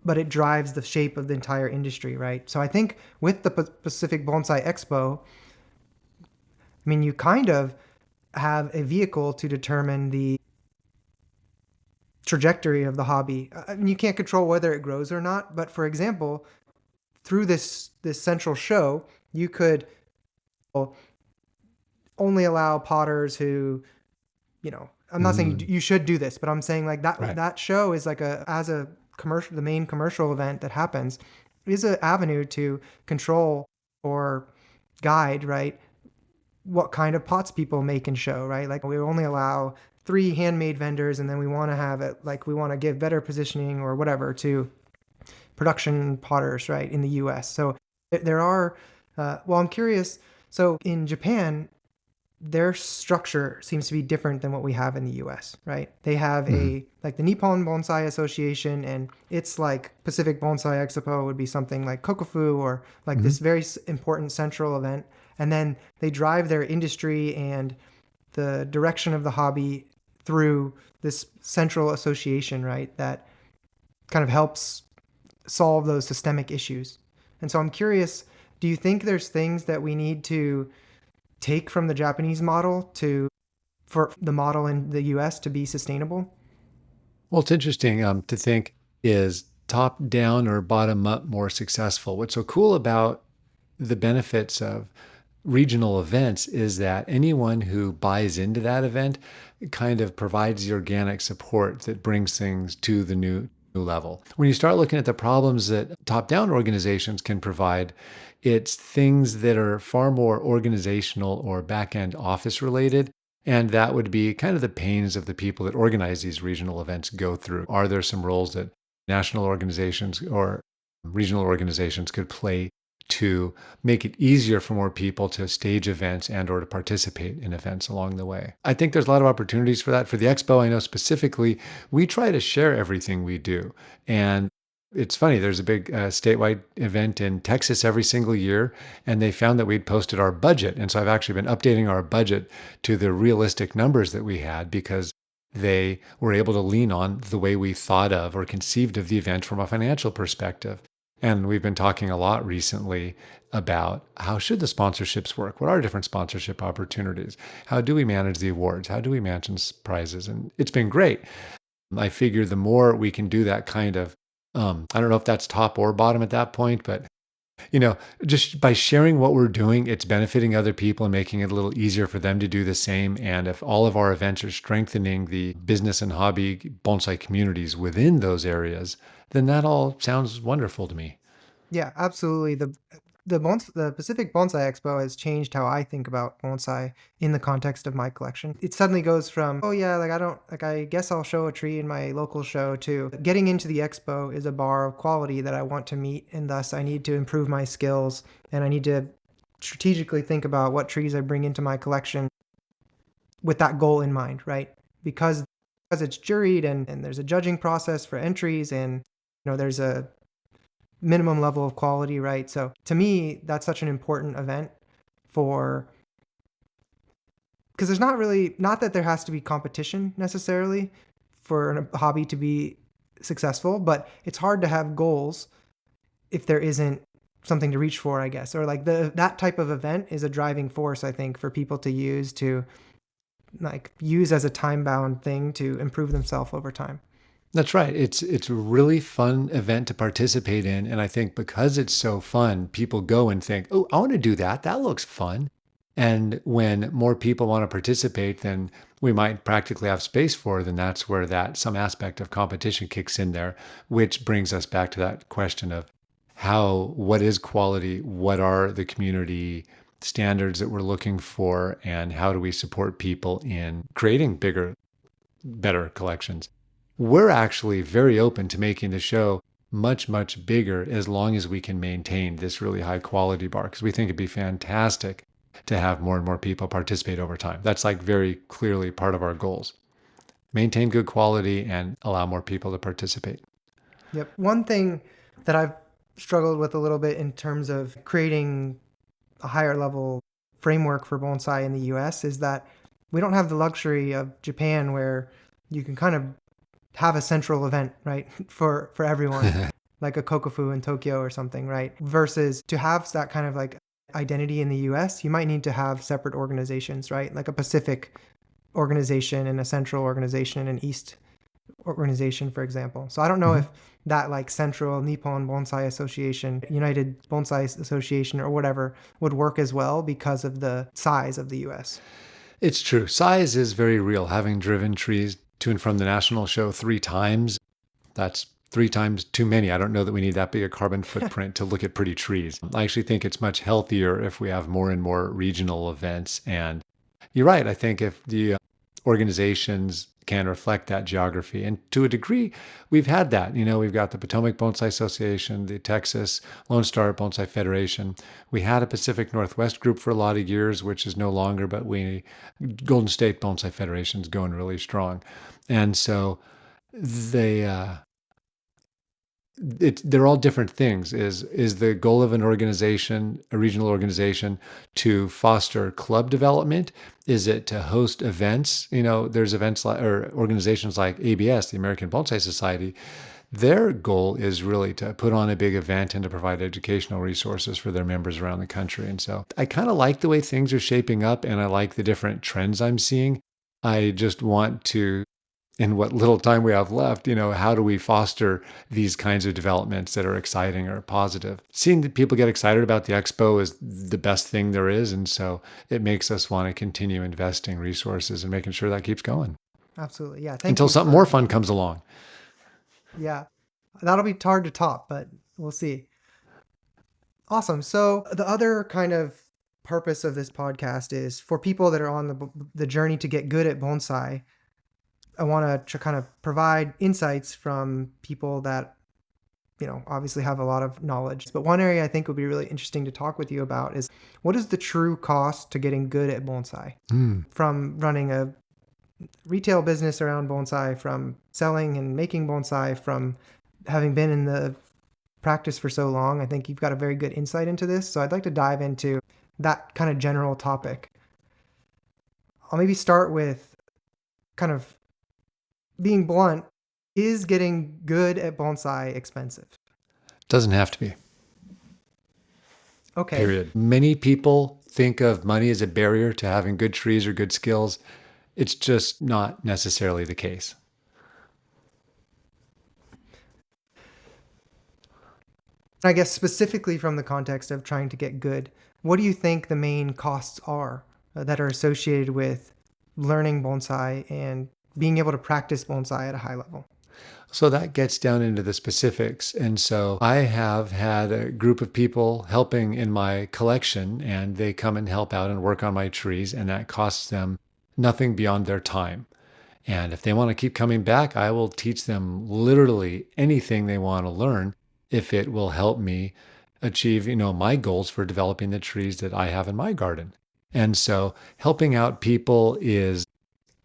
but it drives the shape of the entire industry, right? So I think with the Pacific Bonsai Expo, I mean, you kind of have a vehicle to determine the trajectory of the hobby. I mean, you can't control whether it grows or not, but for example, through this central show, you could only allow potters who, I'm not saying you should do this, but I'm saying like that, Right. That show is like the main commercial event that happens is an avenue to control or guide, right? What kind of pots people make and show, right? Like we only allow 3 handmade vendors, and then we want to have it, like we want to give better positioning or whatever to production potters, right? In the US. So there are, I'm curious. So in Japan, their structure seems to be different than what we have in the US, right? They have like the Nippon Bonsai Association, and it's like Pacific Bonsai Expo would be something like Kokofu or like this very important central event. And then they drive their industry and the direction of the hobby through this central association, right? That kind of helps solve those systemic issues. And so I'm curious, do you think there's things that we need to take from the Japanese model for the model in the US to be sustainable? Well, it's interesting to think, is top down or bottom up more successful? What's so cool about the benefits of regional events is that anyone who buys into that event kind of provides the organic support that brings things to the new level. When you start looking at the problems that top-down organizations can provide, it's things that are far more organizational or back-end office related. And that would be kind of the pains of the people that organize these regional events go through. Are there some roles that national organizations or regional organizations could play to make it easier for more people to stage events and or to participate in events along the way? I think there's a lot of opportunities for that. For the expo, I know specifically, we try to share everything we do. And it's funny, there's a big statewide event in Texas every single year, and they found that we'd posted our budget. And so I've actually been updating our budget to the realistic numbers that we had because they were able to lean on the way we thought of or conceived of the event from a financial perspective. And we've been talking a lot recently about how should the sponsorships work? What are different sponsorship opportunities? How do we manage the awards? How do we manage prizes? And it's been great. I figure the more we can do that kind of, I don't know if that's top or bottom at that point, but just by sharing what we're doing, it's benefiting other people and making it a little easier for them to do the same. And if all of our events are strengthening the business and hobby bonsai communities within those areas, then that all sounds wonderful to me. Yeah, absolutely. The Pacific Bonsai Expo has changed how I think about bonsai in the context of my collection. It suddenly goes from, oh yeah, I guess I'll show a tree in my local show, to getting into the expo is a bar of quality that I want to meet, and thus I need to improve my skills, and I need to strategically think about what trees I bring into my collection with that goal in mind, right? Because it's juried and there's a judging process for entries, and there's a minimum level of quality, right? So to me, that's such an important event because there's not that there has to be competition necessarily for a hobby to be successful, but it's hard to have goals if there isn't something to reach for, I guess. Or like that type of event is a driving force, I think, for people to use as a time-bound thing to improve themselves over time. That's right. It's a really fun event to participate in. And I think because it's so fun, people go and think, oh, I want to do that. That looks fun. And when more people want to participate than we might practically have space for, then that's where some aspect of competition kicks in there, which brings us back to that question of what is quality? What are the community standards that we're looking for? And how do we support people in creating bigger, better collections? We're actually very open to making the show much, much bigger as long as we can maintain this really high quality bar, because we think it'd be fantastic to have more and more people participate over time. That's very clearly part of our goals. Maintain good quality and allow more people to participate. Yep. One thing that I've struggled with a little bit in terms of creating a higher level framework for bonsai in the US is that we don't have the luxury of Japan, where you can kind of have a central event, right, for everyone, like a Kokofu in Tokyo or something, right? Versus to have that kind of identity in the US, you might need to have separate organizations, right? Like a Pacific organization and a Central organization and an East organization, for example. So I don't know if that Central Nippon Bonsai Association, United Bonsai Association or whatever would work as well because of the size of the US. It's true. Size is very real. Having driven trees to and from the national show 3 times, that's 3 times too many. I don't know that we need that big a carbon footprint to look at pretty trees. I actually think it's much healthier if we have more and more regional events. And you're right. I think if the organizations can reflect that geography, and to a degree, we've had that. We've got the Potomac Bonsai Association, the Texas Lone Star Bonsai Federation. We had a Pacific Northwest group for a lot of years, which is no longer, but Golden State Bonsai Federation is going really strong. And so they're all different things. Is the goal of an organization, a regional organization, to foster club development? Is it to host events? There's events or organizations like ABS, the American Bonsai Society. Their goal is really to put on a big event and to provide educational resources for their members around the country. And so I kind of like the way things are shaping up, and I like the different trends I'm seeing. I just want to in what little time we have left, how do we foster these kinds of developments that are exciting or positive? Seeing that people get excited about the expo is the best thing there is. And so it makes us want to continue investing resources and making sure that keeps going Absolutely. Yeah. Thank until you something more fun comes along. Yeah. That'll be hard to top, but we'll see. Awesome. So the other kind of purpose of this podcast is for people that are on the journey to get good at bonsai. I want to kind of provide insights from people that, obviously have a lot of knowledge. But one area I think would be really interesting to talk with you about is what is the true cost to getting good at bonsai? From running a retail business around bonsai, from selling and making bonsai, from having been in the practice for so long. I think you've got a very good insight into this. So I'd like to dive into that kind of general topic. I'll maybe start with kind of being blunt. Is getting good at bonsai expensive? Doesn't have to be. Okay. Period. Many people think of money as a barrier to having good trees or good skills. It's just not necessarily the case. I guess specifically from the context of trying to get good, what do you think the main costs are that are associated with learning bonsai and being able to practice bonsai at a high level? So that gets down into the specifics. And so I have had a group of people helping in my collection, and they come and help out and work on my trees, and that costs them nothing beyond their time. And if they want to keep coming back, I will teach them literally anything they want to learn if it will help me achieve, my goals for developing the trees that I have in my garden. And so helping out people is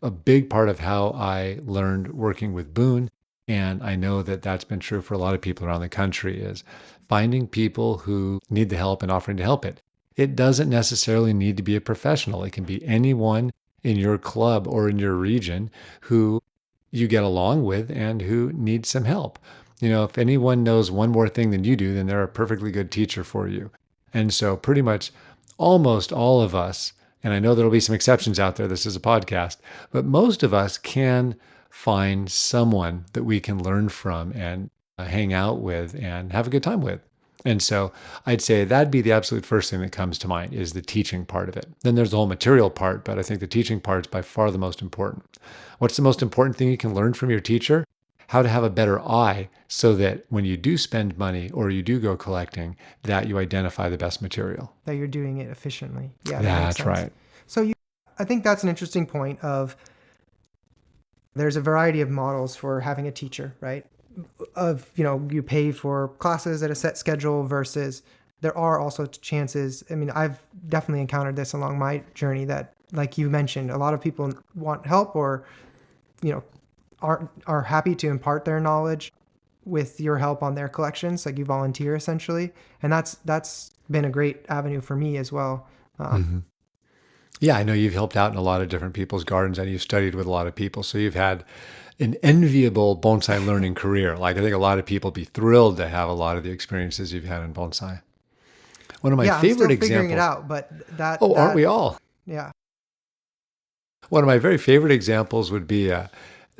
a big part of how I learned working with Boone. And I know that that's been true for a lot of people around the country, is finding people who need the help and offering to help it. It doesn't necessarily need to be a professional. It can be anyone in your club or in your region who you get along with and who needs some help. If anyone knows one more thing than you do, then they're a perfectly good teacher for you. And so pretty much almost all of us, and I know there'll be some exceptions out there, this is a podcast, but most of us can find someone that we can learn from and hang out with and have a good time with. And so I'd say that'd be the absolute first thing that comes to mind, is the teaching part of it. Then there's the whole material part, but I think the teaching part is by far the most important. What's the most important thing you can learn from your teacher? How to have a better eye so that when you do spend money or you do go collecting, that you identify the best material. That you're doing it efficiently. Yeah, that's right. So I think that's an interesting point of there's a variety of models for having a teacher, right? You pay for classes at a set schedule versus there are also chances. I mean, I've definitely encountered this along my journey that, like you mentioned, a lot of people want help or, are happy to impart their knowledge with your help on their collections. Like you volunteer essentially. And that's been a great avenue for me as well. Yeah, I know you've helped out in a lot of different people's gardens and you've studied with a lot of people. So you've had an enviable bonsai learning career. Like I think a lot of people would be thrilled to have a lot of the experiences you've had in bonsai. One of my favorite I'm still figuring examples. it out, but aren't we all? Yeah. One of my very favorite examples would be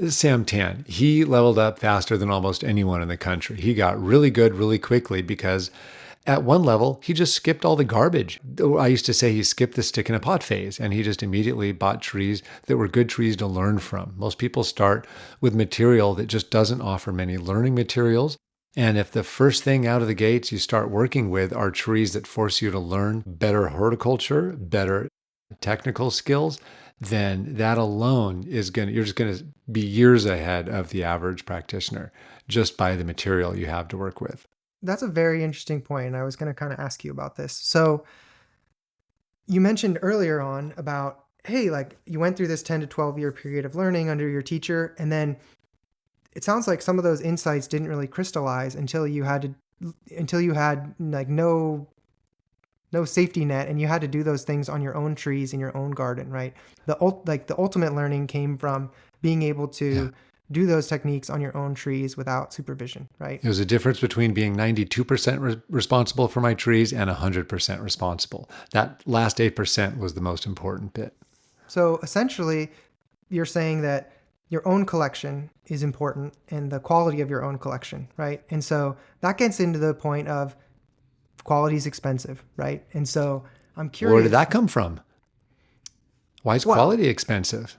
Sam Tan. He leveled up faster than almost anyone in the country. He got really good really quickly because at one level, he just skipped all the garbage. I used to say he skipped the stick in a pot phase, and he just immediately bought trees that were good trees to learn from. Most people start with material that just doesn't offer many learning materials. And if the first thing out of the gates you start working with are trees that force you to learn better horticulture, better technical skills, then that alone you're just going to be years ahead of the average practitioner just by the material you have to work with. That's a very interesting point, and I was going to kind of ask you about this. So you mentioned earlier on about, hey, like you went through this 10 to 12 year period of learning under your teacher, and then it sounds like some of those insights didn't really crystallize until you had like no safety net, and you had to do those things on your own trees in your own garden, right? The ultimate learning came from being able to do those techniques on your own trees without supervision, right? It was a difference between being 92% responsible for my trees and 100% responsible. That last 8% was the most important bit. So essentially, you're saying that your own collection is important and the quality of your own collection, right? And so that gets into the point of quality is expensive, right? And so I'm curious. Where did that come from? Why is Well, quality expensive?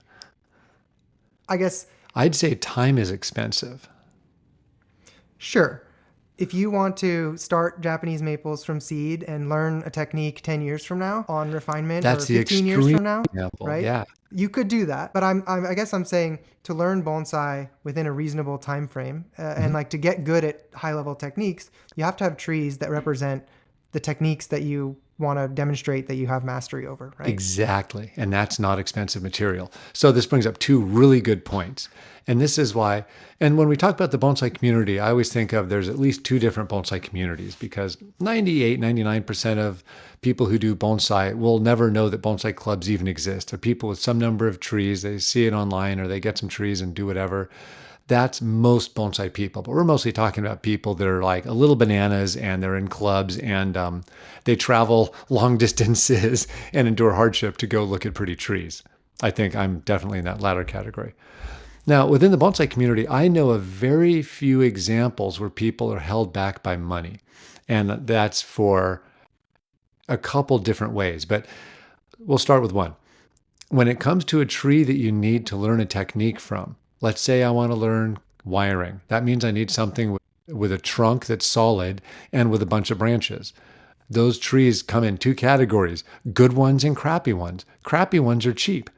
I guess, I'd say time is expensive. sure. If you want to start Japanese maples from seed and learn a technique 10 years from now on refinement, That's or the 15 years extreme from now, example. right? Yeah. You could do that. But I guess I'm saying to learn bonsai within a reasonable time frame and like to get good at high level techniques, you have to have trees that represent the techniques that you want to demonstrate that you have mastery over, right? Exactly. And that's not expensive material. So this brings up two really good points. And this is why, and when we talk about the bonsai community, I always think of there's at least two different bonsai communities, because 98, 99% of people who do bonsai will never know that bonsai clubs even exist. They're people with some number of trees. They see it online or they get some trees and do whatever. That's most bonsai people. But we're mostly talking about people that are like a little bananas and they're in clubs and they travel long distances and endure hardship to go look at pretty trees. I think I'm definitely in that latter category. Now, within the bonsai community, I know of very few examples where people are held back by money. And that's for a couple different ways. But we'll start with one. When it comes to a tree that you need to learn a technique from, let's say I want to learn wiring. That means I need something with a trunk that's solid and with a bunch of branches. Those trees come in two categories, good ones and crappy ones. Crappy ones are cheap.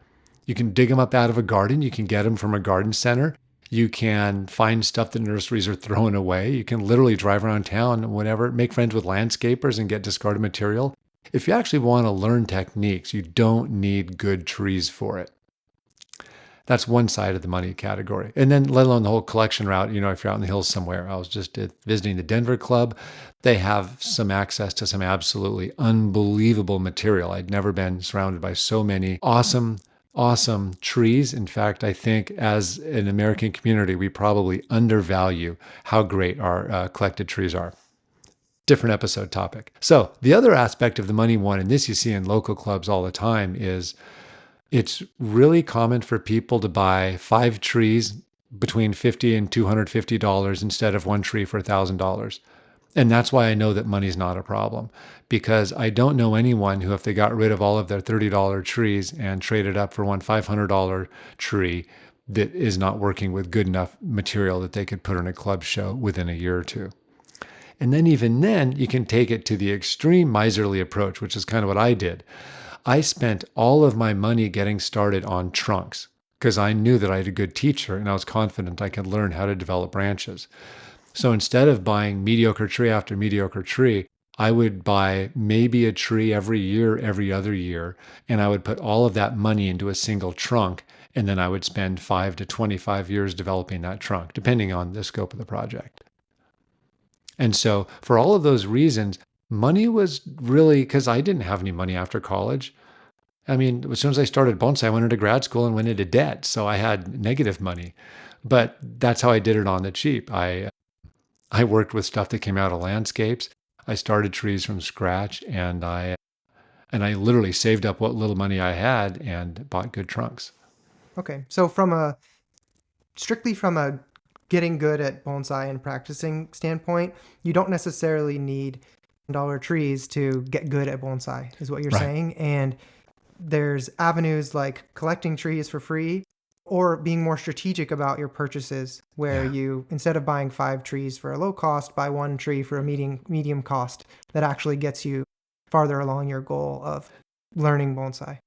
You can dig them up out of a garden. You can get them from a garden center. You can find stuff that nurseries are throwing away. You can literally drive around town and whatever, make friends with landscapers and get discarded material. If you actually want to learn techniques, you don't need good trees for it. That's one side of the money category. And then let alone the whole collection route, if you're out in the hills somewhere. I was just visiting the Denver Club. They have some access to some absolutely unbelievable material. I'd never been surrounded by so many awesome trees. In fact, I think as an American community, we probably undervalue how great our collected trees are. Different episode topic. So the other aspect of the money one, and this you see in local clubs all the time, is it's really common for people to buy 5 trees between $50 and $250 instead of one tree for $1,000. And that's why I know that money's not a problem, because I don't know anyone who, if they got rid of all of their $30 trees and traded up for one $500 tree, that is not working with good enough material that they could put on a club show within a year or two. And then even then, you can take it to the extreme miserly approach, which is kind of what I did. I spent all of my money getting started on trunks because I knew that I had a good teacher and I was confident I could learn how to develop branches. So instead of buying mediocre tree after mediocre tree, I would buy maybe a tree every year, every other year, and I would put all of that money into a single trunk, and then I would spend 5 to 25 years developing that trunk, depending on the scope of the project. And so for all of those reasons, money was really, because I didn't have any money after college. I mean, as soon as I started bonsai, I went into grad school and went into debt. So I had negative money, but that's how I did it on the cheap. I worked with stuff that came out of landscapes. I started trees from scratch, and I literally saved up what little money I had and bought good trunks. Okay. So strictly from a getting good at bonsai and practicing standpoint, you don't necessarily need dollar trees to get good at bonsai, is what you're Right. saying. And there's avenues like collecting trees for free or being more strategic about your purchases, where you, instead of buying 5 trees for a low cost, buy 1 tree for a medium cost that actually gets you farther along your goal of learning bonsai.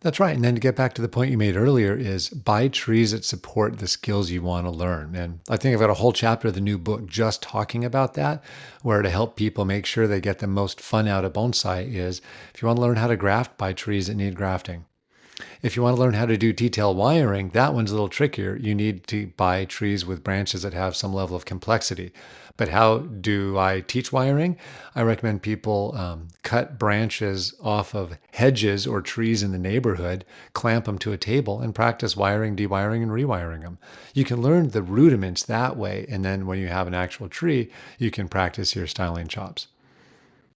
That's right. And then to get back to the point you made earlier is buy trees that support the skills you want to learn. And I think I've got a whole chapter of the new book just talking about that, where to help people make sure they get the most fun out of bonsai is, if you want to learn how to graft, buy trees that need grafting. If you want to learn how to do detail wiring, that one's a little trickier. You need to buy trees with branches that have some level of complexity. But how do I teach wiring? I recommend people cut branches off of hedges or trees in the neighborhood, clamp them to a table, and practice wiring, dewiring, and rewiring them. You can learn the rudiments that way. And then when you have an actual tree, you can practice your styling chops.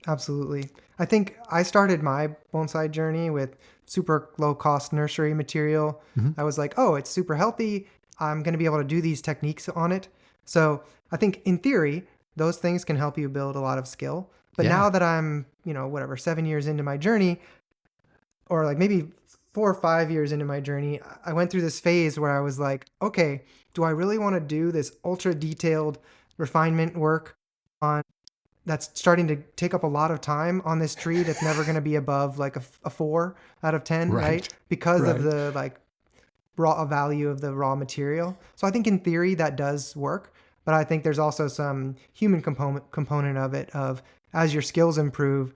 Absolutely. I think I started my bonsai journey with super low cost nursery material. I was like, oh, it's super healthy. I'm going to be able to do these techniques on it. So I think in theory, those things can help you build a lot of skill. But now Yeah. that I'm, 7 years into my journey, or like maybe 4 or 5 years into my journey, I went through this phase where I was like, okay, do I really want to do this ultra detailed refinement work on that's starting to take up a lot of time on this tree that's never going to be above like a 4 out of 10, right? Right. Because of Right. the like raw value of the raw material. So I think in theory that does work, but I think there's also some human component of it of as your skills improve,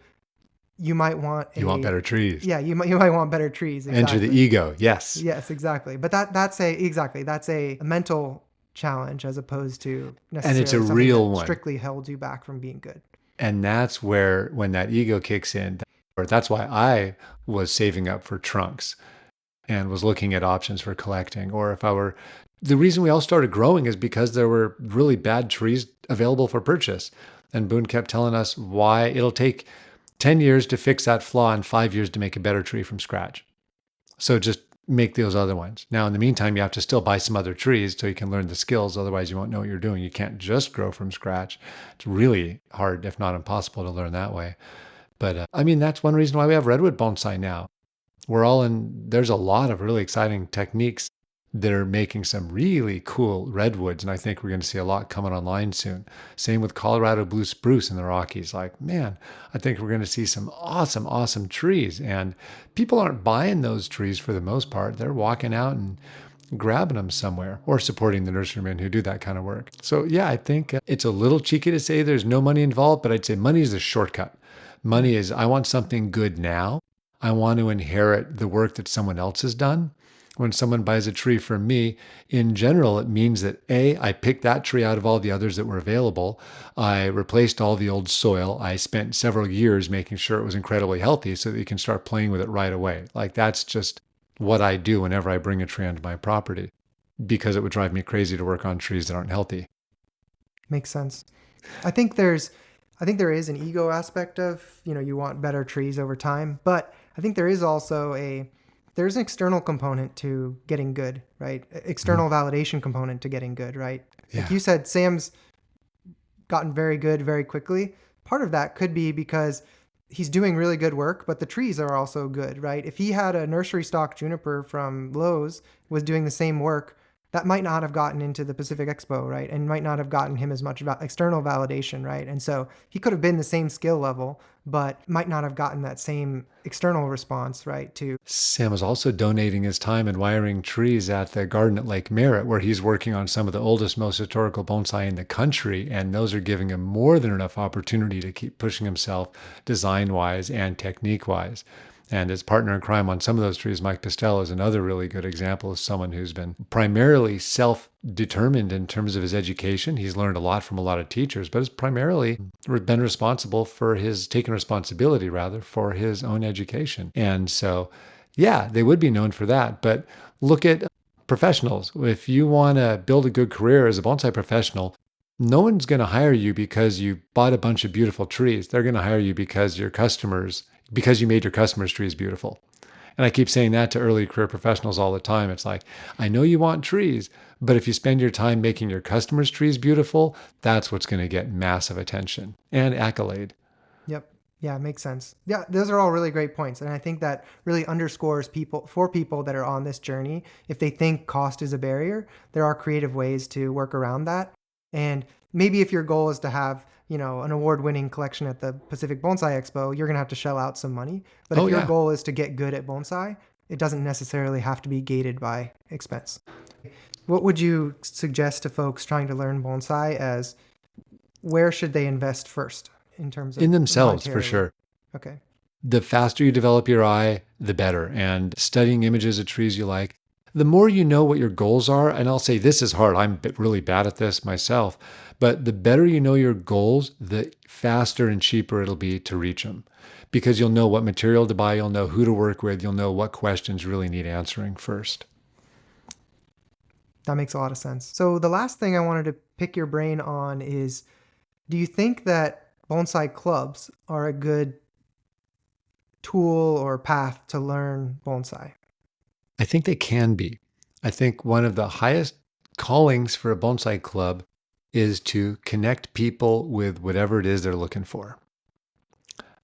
you might want You want better trees. you might want better trees. Enter the Exactly. ego. Yes. Yes, exactly. But that's a mental challenge as opposed to And it's a necessarily something real that one. strictly held you back from being good. And that's where, when that ego kicks in, or that's why I was saving up for trunks and was looking at options for collecting. Or if I were, the reason we all started growing is because there were really bad trees available for purchase. And Boone kept telling us why it'll take 10 years to fix that flaw and 5 years to make a better tree from scratch. So just make those other ones. Now, in the meantime, you have to still buy some other trees so you can learn the skills. Otherwise, you won't know what you're doing. You can't just grow from scratch. It's really hard, if not impossible, to learn that way. But I mean, that's one reason why we have redwood bonsai now. There's a lot of really exciting techniques that are making some really cool redwoods. And I think we're going to see a lot coming online soon. Same with Colorado blue spruce in the Rockies. Like, man, I think we're going to see some awesome, awesome trees. And people aren't buying those trees for the most part. They're walking out and grabbing them somewhere or supporting the nurserymen who do that kind of work. So, yeah, I think it's a little cheeky to say there's no money involved, but I'd say money is a shortcut. Money is, I want something good now. I want to inherit the work that someone else has done. When someone buys a tree from me, in general, it means that A, I picked that tree out of all the others that were available. I replaced all the old soil. I spent several years making sure it was incredibly healthy so that you can start playing with it right away. Like, that's just what I do whenever I bring a tree onto my property, because it would drive me crazy to work on trees that aren't healthy. Makes sense. I think there is an ego aspect of, you want better trees over time, but I think there is also there's an external component to getting good, right? External validation component to getting good, right? Yeah. Like you said, Sam's gotten very good very quickly. Part of that could be because he's doing really good work, but the trees are also good, right? If he had a nursery stock juniper from Lowe's was doing the same work, that might not have gotten into the Pacific Expo, right? And might not have gotten him as much external validation, right? And so he could have been the same skill level, but might not have gotten that same external response, right? Sam was also donating his time and wiring trees at the garden at Lake Merritt, where he's working on some of the oldest, most historical bonsai in the country. And those are giving him more than enough opportunity to keep pushing himself design-wise and technique-wise. And his partner in crime on some of those trees, Mike Pistel, is another really good example of someone who's been primarily self-determined in terms of his education. He's learned a lot from a lot of teachers, but has primarily been responsible for taken responsibility rather for his own education. And so, yeah, they would be known for that. But look at professionals. If you want to build a good career as a bonsai professional, no one's going to hire you because you bought a bunch of beautiful trees. They're going to hire you because you made your customers' trees beautiful. And I keep saying that to early career professionals all the time. It's like, I know you want trees, but if you spend your time making your customers' trees beautiful, that's what's going to get massive attention and accolade. Yep. Yeah, makes sense. Yeah, those are all really great points. And I think that really underscores for people that are on this journey, if they think cost is a barrier, there are creative ways to work around that. And maybe if your goal is to have, an award-winning collection at the Pacific Bonsai Expo, you're going to have to shell out some money. But if your goal is to get good at bonsai, it doesn't necessarily have to be gated by expense. What would you suggest to folks trying to learn bonsai as where should they invest first in terms of in themselves, for monetarily? sure. Okay. The faster you develop your eye, the better. And studying images of trees you like, the more you know what your goals are, and I'll say this is hard. I'm really bad at this myself, but the better you know your goals, the faster and cheaper it'll be to reach them, because you'll know what material to buy, you'll know who to work with, you'll know what questions really need answering first. That makes a lot of sense. So the last thing I wanted to pick your brain on is, do you think that bonsai clubs are a good tool or path to learn bonsai? I think they can be. I think one of the highest callings for a bonsai club is to connect people with whatever it is they're looking for.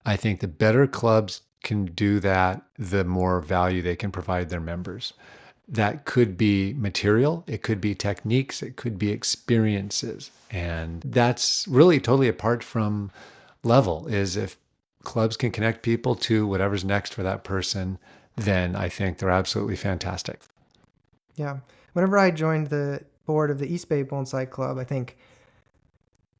I think the better clubs can do that, the more value they can provide their members. That could be material, it could be techniques, it could be experiences. And that's really totally apart from level, is if clubs can connect people to whatever's next for that person, then I think they're absolutely fantastic. Yeah. Whenever I joined the board of the East Bay Bonsai Club, I think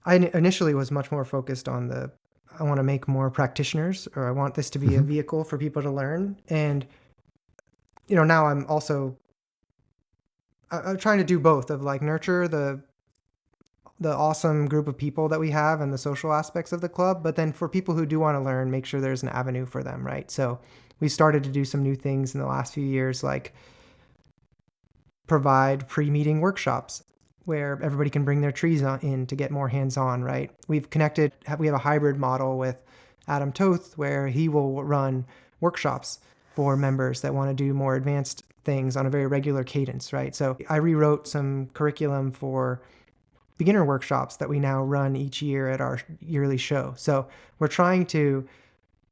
I initially was much more focused on I want to make more practitioners, or I want this to be a vehicle for people to learn. And, now I'm trying to do both, of like nurture the awesome group of people that we have and the social aspects of the club. But then for people who do want to learn, make sure there's an avenue for them, right? So we started to do some new things in the last few years, like provide pre-meeting workshops where everybody can bring their trees in to get more hands-on, right? We have a hybrid model with Adam Toth where he will run workshops for members that want to do more advanced things on a very regular cadence, right? So I rewrote some curriculum for beginner workshops that we now run each year at our yearly show. So we're trying to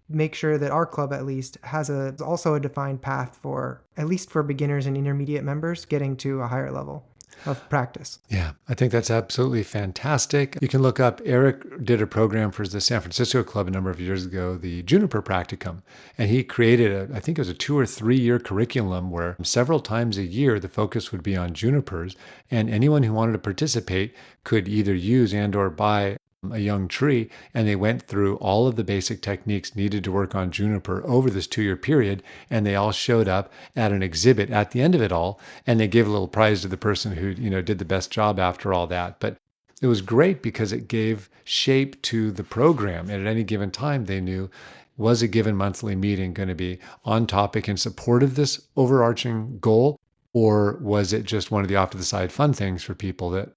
make sure that our club at least has also a defined path for, at least for beginners and intermediate members, getting to a higher level of practice. Yeah, I think that's absolutely fantastic. You can look up, Eric did a program for the San Francisco Club a number of years ago, the Juniper Practicum. And he created I think it was a 2 or 3 year curriculum where several times a year, the focus would be on junipers. And anyone who wanted to participate could either use and or buy a young tree, and they went through all of the basic techniques needed to work on juniper over this 2-year period, and they all showed up at an exhibit at the end of it all, and they gave a little prize to the person who did the best job after all that. But it was great because it gave shape to the program, and at any given time they knew, was a given monthly meeting going to be on topic in support of this overarching goal, or was it just one of the off to the side fun things for people that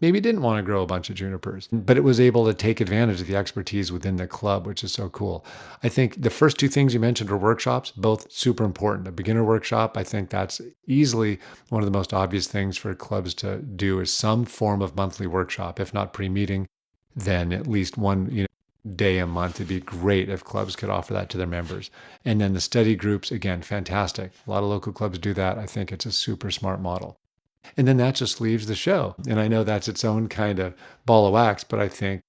maybe didn't want to grow a bunch of junipers, but it was able to take advantage of the expertise within the club, which is so cool. I think the first 2 things you mentioned were workshops, both super important. A beginner workshop, I think that's easily one of the most obvious things for clubs to do, is some form of monthly workshop. If not pre-meeting, then at least one day a month. It'd be great if clubs could offer that to their members. And then the study groups, again, fantastic. A lot of local clubs do that. I think it's a super smart model. And then that just leaves the show. And I know that's its own kind of ball of wax, but I think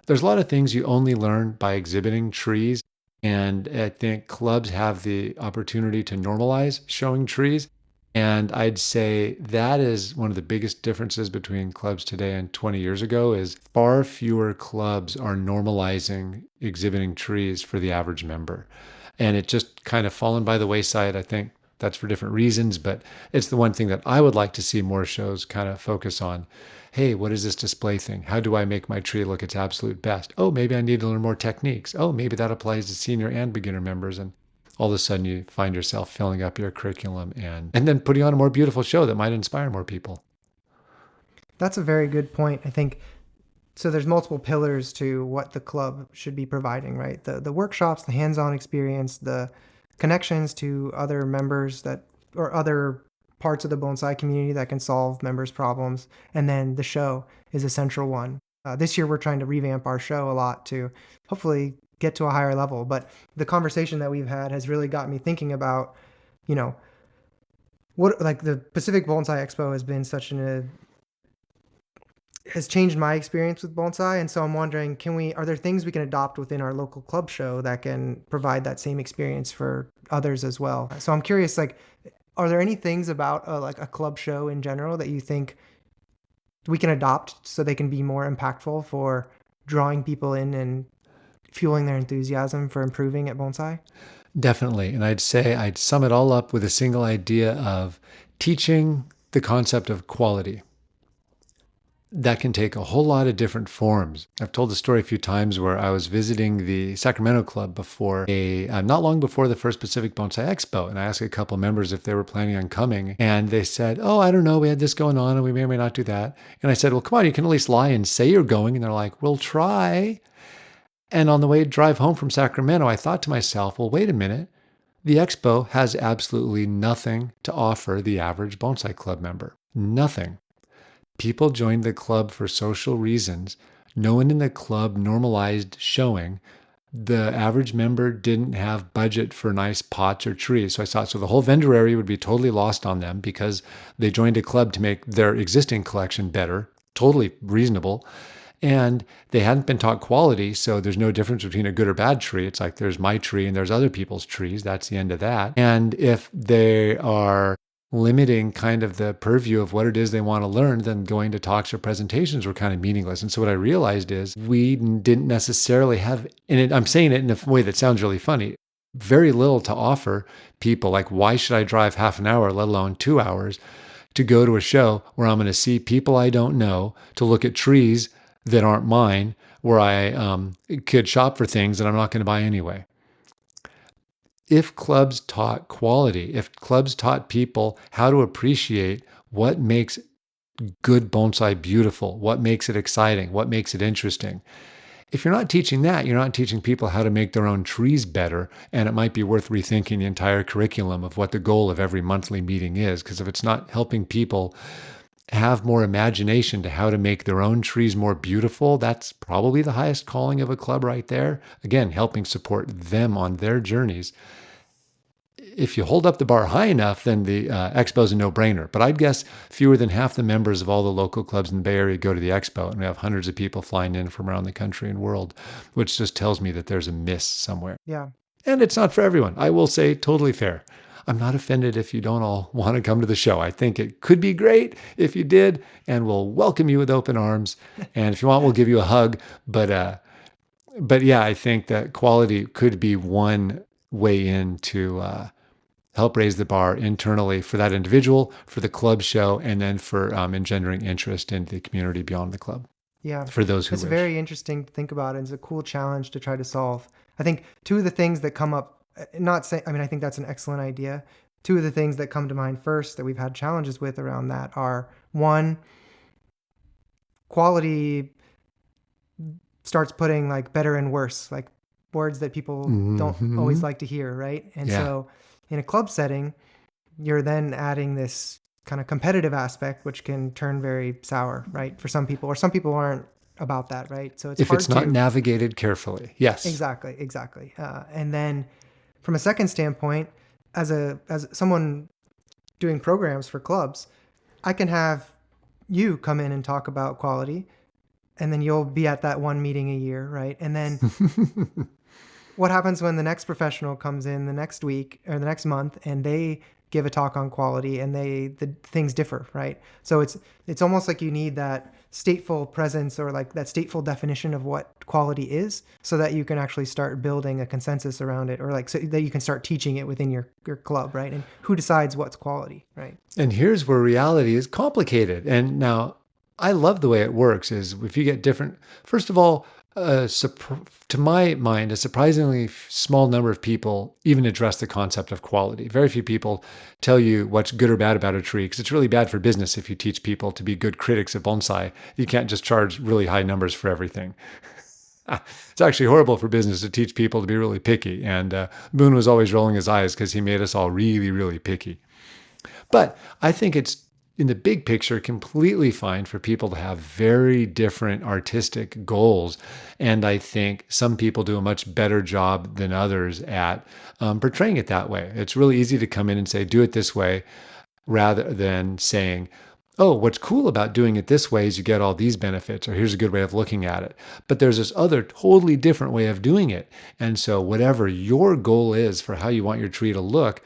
there's a lot of things you only learn by exhibiting trees. And I think clubs have the opportunity to normalize showing trees. And I'd say that is one of the biggest differences between clubs today and 20 years ago, is far fewer clubs are normalizing exhibiting trees for the average member. And it just kind of fallen by the wayside. I think that's for different reasons, but it's the one thing that I would like to see more shows kind of focus on. Hey, what is this display thing? How do I make my tree look its absolute best? Oh, maybe I need to learn more techniques. Oh, maybe that applies to senior and beginner members. And all of a sudden you find yourself filling up your curriculum and then putting on a more beautiful show that might inspire more people. That's a very good point. I think so. There's multiple pillars to what the club should be providing, right? The workshops, the hands-on experience, the connections to other members or other parts of the bonsai community that can solve members' problems. And then the show is a central one. This year, we're trying to revamp our show a lot to hopefully get to a higher level. But the conversation that we've had has really got me thinking about, what, like, the Pacific Bonsai Expo has been has changed my experience with bonsai. And so I'm wondering, are there things we can adopt within our local club show that can provide that same experience for others as well? So I'm curious, are there any things about a club show in general that you think we can adopt so they can be more impactful for drawing people in and fueling their enthusiasm for improving at bonsai? Definitely. And I'd say I'd sum it all up with a single idea of teaching the concept of quality. That can take a whole lot of different forms. I've told the story a few times where I was visiting the Sacramento Club not long before the first Pacific Bonsai Expo, and I asked a couple members if they were planning on coming, and they said, "Oh, I don't know, we had this going on, and we may or may not do that." And I said, "Well, come on, you can at least lie and say you're going." And they're like, "We'll try." And on the way to drive home from Sacramento, I thought to myself, well, wait a minute. The expo has absolutely nothing to offer the average bonsai club member. Nothing. People joined the club for social reasons. No one in the club normalized showing. The average member didn't have budget for nice pots or trees. So I thought, so the whole vendor area would be totally lost on them because they joined a club to make their existing collection better. Totally reasonable. And they hadn't been taught quality, so there's no difference between a good or bad tree. It's like there's my tree and there's other people's trees. That's the end of that. And if they are limiting kind of the purview of what it is they want to learn, then going to talks or presentations were kind of meaningless. And so what I realized is we didn't necessarily have, and I'm saying it in a way that sounds really funny, very little to offer people. Like, why should I drive half an hour, let alone 2 hours, to go to a show where I'm going to see people I don't know, to look at trees that aren't mine, where I could shop for things that I'm not going to buy anyway. If clubs taught quality, if clubs taught people how to appreciate what makes good bonsai beautiful, what makes it exciting, what makes it interesting. If you're not teaching that, you're not teaching people how to make their own trees better. And it might be worth rethinking the entire curriculum of what the goal of every monthly meeting is. Because if it's not helping people have more imagination to how to make their own trees more beautiful, that's probably the highest calling of a club right there. Again, helping support them on their journeys. If you hold up the bar high enough, then the expo is a no-brainer. But I'd guess fewer than half the members of all the local clubs in the Bay Area go to the expo, and we have hundreds of people flying in from around the country and world, which just tells me that there's a miss somewhere. Yeah. And it's not for everyone. I will say totally fair. I'm not offended if you don't all want to come to the show. I think it could be great if you did, and we'll welcome you with open arms. And if you want, we'll give you a hug. But yeah, I think that quality could be one way in to help raise the bar internally for that individual, for the club show, and then for engendering interest in the community beyond the club. Yeah. For those who It's wish. very interesting to think about, and it's a cool challenge to try to solve. I think two of the things that come up, I think that's an excellent idea. Two of the things that come to mind first that we've had challenges with around that are, one, quality starts putting like better and worse, like words that people don't always like to hear, right? And so in a club setting, you're then adding this kind of competitive aspect, which can turn very sour, right? For some people, or some people aren't about that, right? So if it's not navigated carefully. Yes. Exactly. And then from a second standpoint, as someone doing programs for clubs, I can have you come in and talk about quality, and then you'll be at that one meeting a year, right? And then what happens when the next professional comes in the next week or the next month and they give a talk on quality, and the things differ, right? So it's almost like you need that stateful presence, or like that stateful definition of what quality is, so that you can actually start building a consensus around it, or like so that you can start teaching it within your club, right? And who decides what's quality, right? And here's where reality is complicated. And now I love the way it works is if you get different, first of all, to my mind, a surprisingly small number of people even address the concept of quality. Very few people tell you what's good or bad about a tree, because it's really bad for business if you teach people to be good critics of bonsai. You can't just charge really high numbers for everything. It's actually horrible for business to teach people to be really picky. And Boone was always rolling his eyes because he made us all really, really picky. But I think it's, in the big picture, completely fine for people to have very different artistic goals. And I think some people do a much better job than others at portraying it that way. It's really easy to come in and say, do it this way, rather than saying, oh, what's cool about doing it this way is you get all these benefits, or here's a good way of looking at it. But there's this other totally different way of doing it. And so whatever your goal is for how you want your tree to look,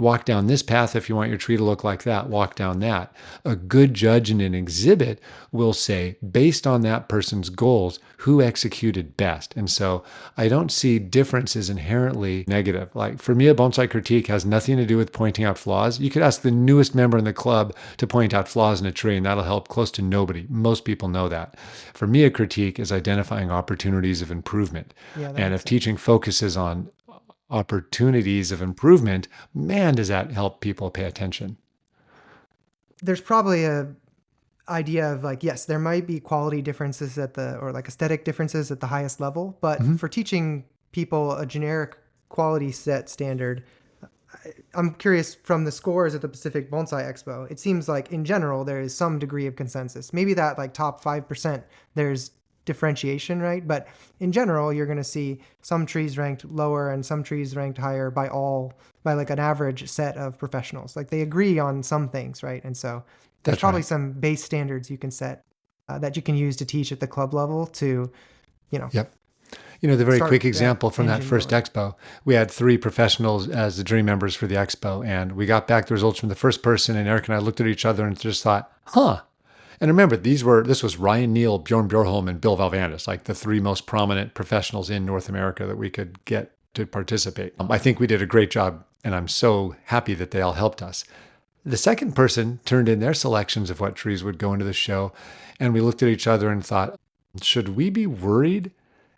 walk down this path. If you want your tree to look like that, walk down that. A good judge in an exhibit will say, based on that person's goals, who executed best. And so I don't see differences inherently negative. Like for me, a bonsai critique has nothing to do with pointing out flaws. You could ask the newest member in the club to point out flaws in a tree, and that'll help close to nobody. Most people know that. For me, a critique is identifying opportunities of improvement. And if teaching focuses on opportunities of improvement, man, does that help people pay attention. There's probably a idea of like, yes, there might be quality differences or like aesthetic differences at the highest level, but for teaching people a generic quality set standard, I'm curious from the scores at the Pacific Bonsai Expo, it seems like in general there is some degree of consensus. Maybe that like top 5%, there's differentiation, right? But in general, you're going to see some trees ranked lower and some trees ranked higher by like an average set of professionals. Like they agree on some things, right? And so there's That's probably right. some base standards you can set that you can use to teach at the club level to, you know, Yep. The very start quick that example from that engine first going. expo, we had 3 professionals as the jury members for the expo, and we got back the results from the first person, and Eric and I looked at each other and just thought, huh. And remember, this was Ryan Neal, Bjorn Bjorholm, and Bill Valvandis, like the 3 most prominent professionals in North America that we could get to participate. I think we did a great job, and I'm so happy that they all helped us. The second person turned in their selections of what trees would go into the show, and we looked at each other and thought, should we be worried?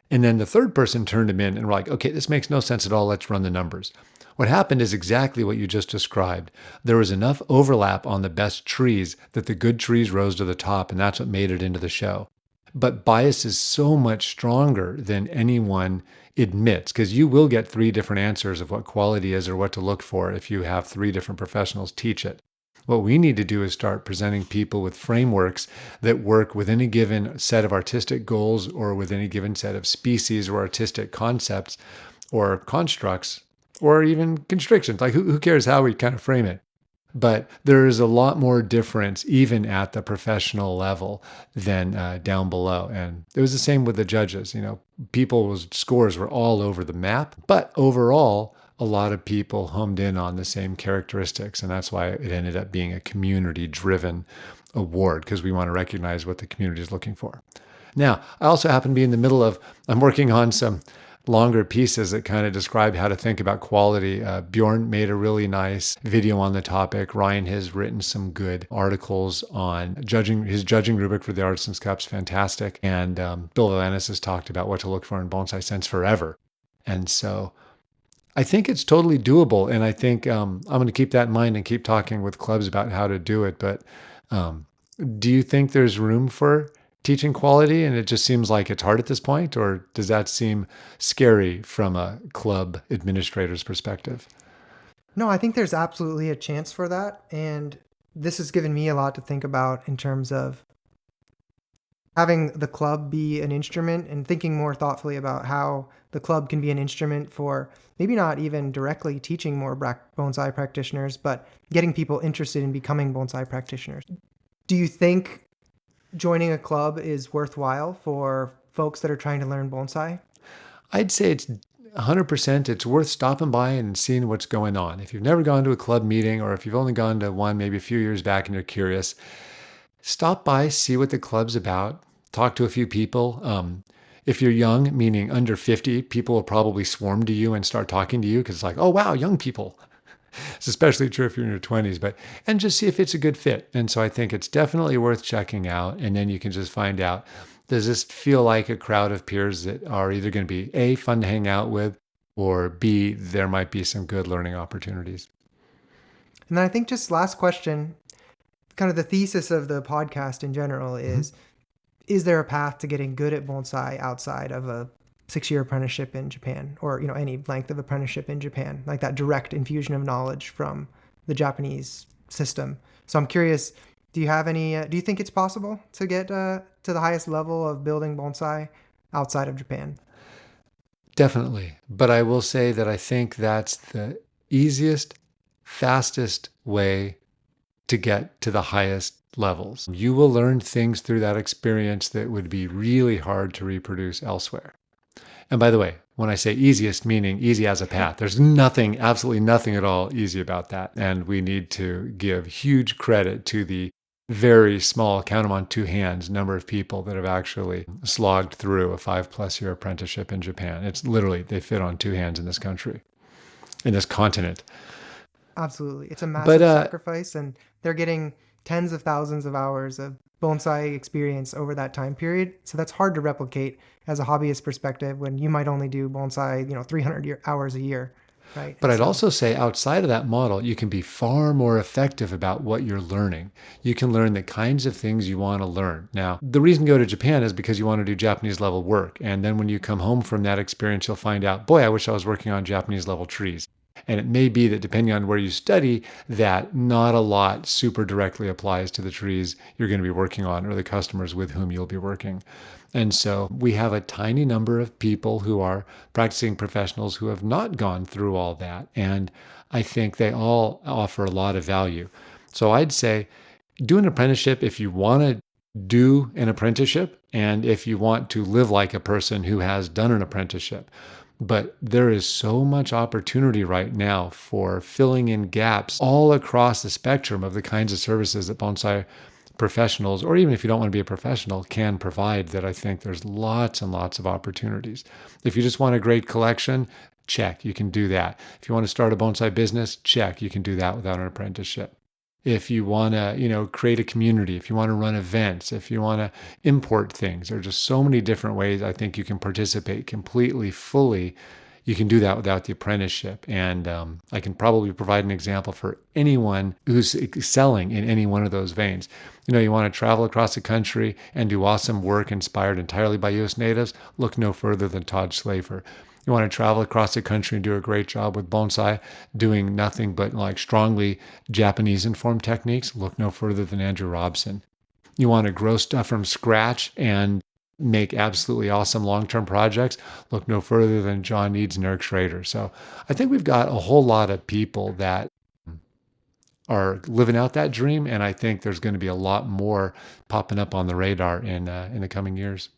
And then the third person turned them in and we're like, okay, this makes no sense at all. Let's run the numbers. What happened is exactly what you just described. There was enough overlap on the best trees that the good trees rose to the top, and that's what made it into the show. But bias is so much stronger than anyone admits, because you will get 3 different answers of what quality is or what to look for if you have 3 different professionals teach it. What we need to do is start presenting people with frameworks that work within a given set of artistic goals or within a given set of species or artistic concepts or constructs or even constrictions. Like who cares how we kind of frame it? But there is a lot more difference even at the professional level than down below. And it was the same with the judges. People's scores were all over the map, but overall, a lot of people homed in on the same characteristics. And that's why it ended up being a community-driven award, because we want to recognize what the community is looking for. Now, I also happen to be in the middle of, I'm working on some longer pieces that kind of describe how to think about quality. Bjorn made a really nice video on the topic. Ryan has written some good articles on judging. His judging rubric for the Artisans Cup's fantastic. And Bill Valantis has talked about what to look for in Bonsai Sense forever. And so I think it's totally doable. And I think I'm going to keep that in mind and keep talking with clubs about how to do it. But do you think there's room for teaching quality and it just seems like it's hard at this point? Or does that seem scary from a club administrator's perspective? No, I think there's absolutely a chance for that. And this has given me a lot to think about in terms of having the club be an instrument and thinking more thoughtfully about how the club can be an instrument for maybe not even directly teaching more bonsai practitioners, but getting people interested in becoming bonsai practitioners. Do you think joining a club is worthwhile for folks that are trying to learn bonsai? I'd say it's 100%. It's worth stopping by and seeing what's going on. If you've never gone to a club meeting, or if you've only gone to one maybe a few years back and you're curious, stop by, see what the club's about, talk to a few people. If you're young, meaning under 50, people will probably swarm to you and start talking to you because it's like, oh, wow, young people. It's especially true if you're in your 20s, and just see if it's a good fit. And so I think it's definitely worth checking out. And then you can just find out, does this feel like a crowd of peers that are either going to be A, fun to hang out with, or B, there might be some good learning opportunities. And then I think just last question, kind of the thesis of the podcast in general is there a path to getting good at bonsai outside of a 6-year apprenticeship in Japan, or any length of apprenticeship in Japan, like that direct infusion of knowledge from the Japanese system? So I'm curious, do you think it's possible to get to the highest level of building bonsai outside of Japan? Definitely. But I will say that I think that's the easiest, fastest way to get to the highest levels. You will learn things through that experience that would be really hard to reproduce elsewhere. And by the way, when I say easiest, meaning easy as a path, there's nothing, absolutely nothing at all easy about that. And we need to give huge credit to the very small, count them on 2 hands, number of people that have actually slogged through a 5+ year apprenticeship in Japan. It's literally, they fit on 2 hands in this country, in this continent. Absolutely. It's a But massive sacrifice, and they're getting tens of thousands of hours of bonsai experience over that time period. So that's hard to replicate as a hobbyist perspective when you might only do bonsai, 300 hours a year, right? But I'd also say outside of that model, you can be far more effective about what you're learning. You can learn the kinds of things you want to learn. Now, the reason to go to Japan is because you want to do Japanese level work. And then when you come home from that experience, you'll find out, boy, I wish I was working on Japanese level trees. And it may be that depending on where you study, that not a lot super directly applies to the trees you're going to be working on or the customers with whom you'll be working. And so we have a tiny number of people who are practicing professionals who have not gone through all that. And I think they all offer a lot of value. So I'd say do an apprenticeship if you want to do an apprenticeship and if you want to live like a person who has done an apprenticeship. But there is so much opportunity right now for filling in gaps all across the spectrum of the kinds of services that bonsai professionals, or even if you don't want to be a professional, can provide, that I think there's lots and lots of opportunities. If you just want a great collection, check, you can do that. If you want to start a bonsai business, check, you can do that without an apprenticeship. If you want to, create a community, if you want to run events, if you want to import things, there are just so many different ways I think you can participate completely, fully. You can do that without the apprenticeship. And I can probably provide an example for anyone who's excelling in any one of those veins. You want to travel across the country and do awesome work inspired entirely by U.S. natives, look no further than Todd Slafer. You want to travel across the country and do a great job with bonsai, doing nothing but like strongly Japanese-informed techniques, look no further than Andrew Robson. You want to grow stuff from scratch and make absolutely awesome long-term projects, look no further than John Eads and Eric Schrader. So I think we've got a whole lot of people that are living out that dream, and I think there's going to be a lot more popping up on the radar in the coming years.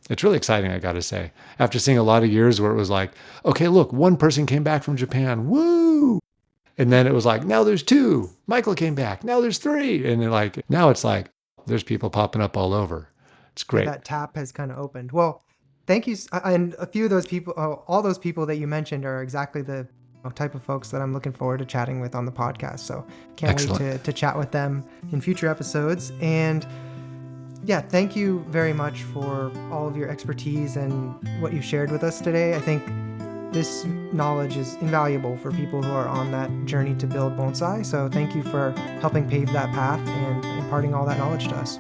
It's really exciting, I got to say. After seeing a lot of years where it was like, okay, look, one person came back from Japan, woo! And then it was like, now there's two. Michael came back, now there's three. And now it's like, there's people popping up all over. It's great. That tap has kind of opened. Well, thank you. And a few of those people, all those people that you mentioned are exactly the type of folks that I'm looking forward to chatting with on the podcast. So can't wait to chat with them in future episodes. And yeah, thank you very much for all of your expertise and what you've shared with us today. I think this knowledge is invaluable for people who are on that journey to build bonsai. So thank you for helping pave that path and imparting all that knowledge to us.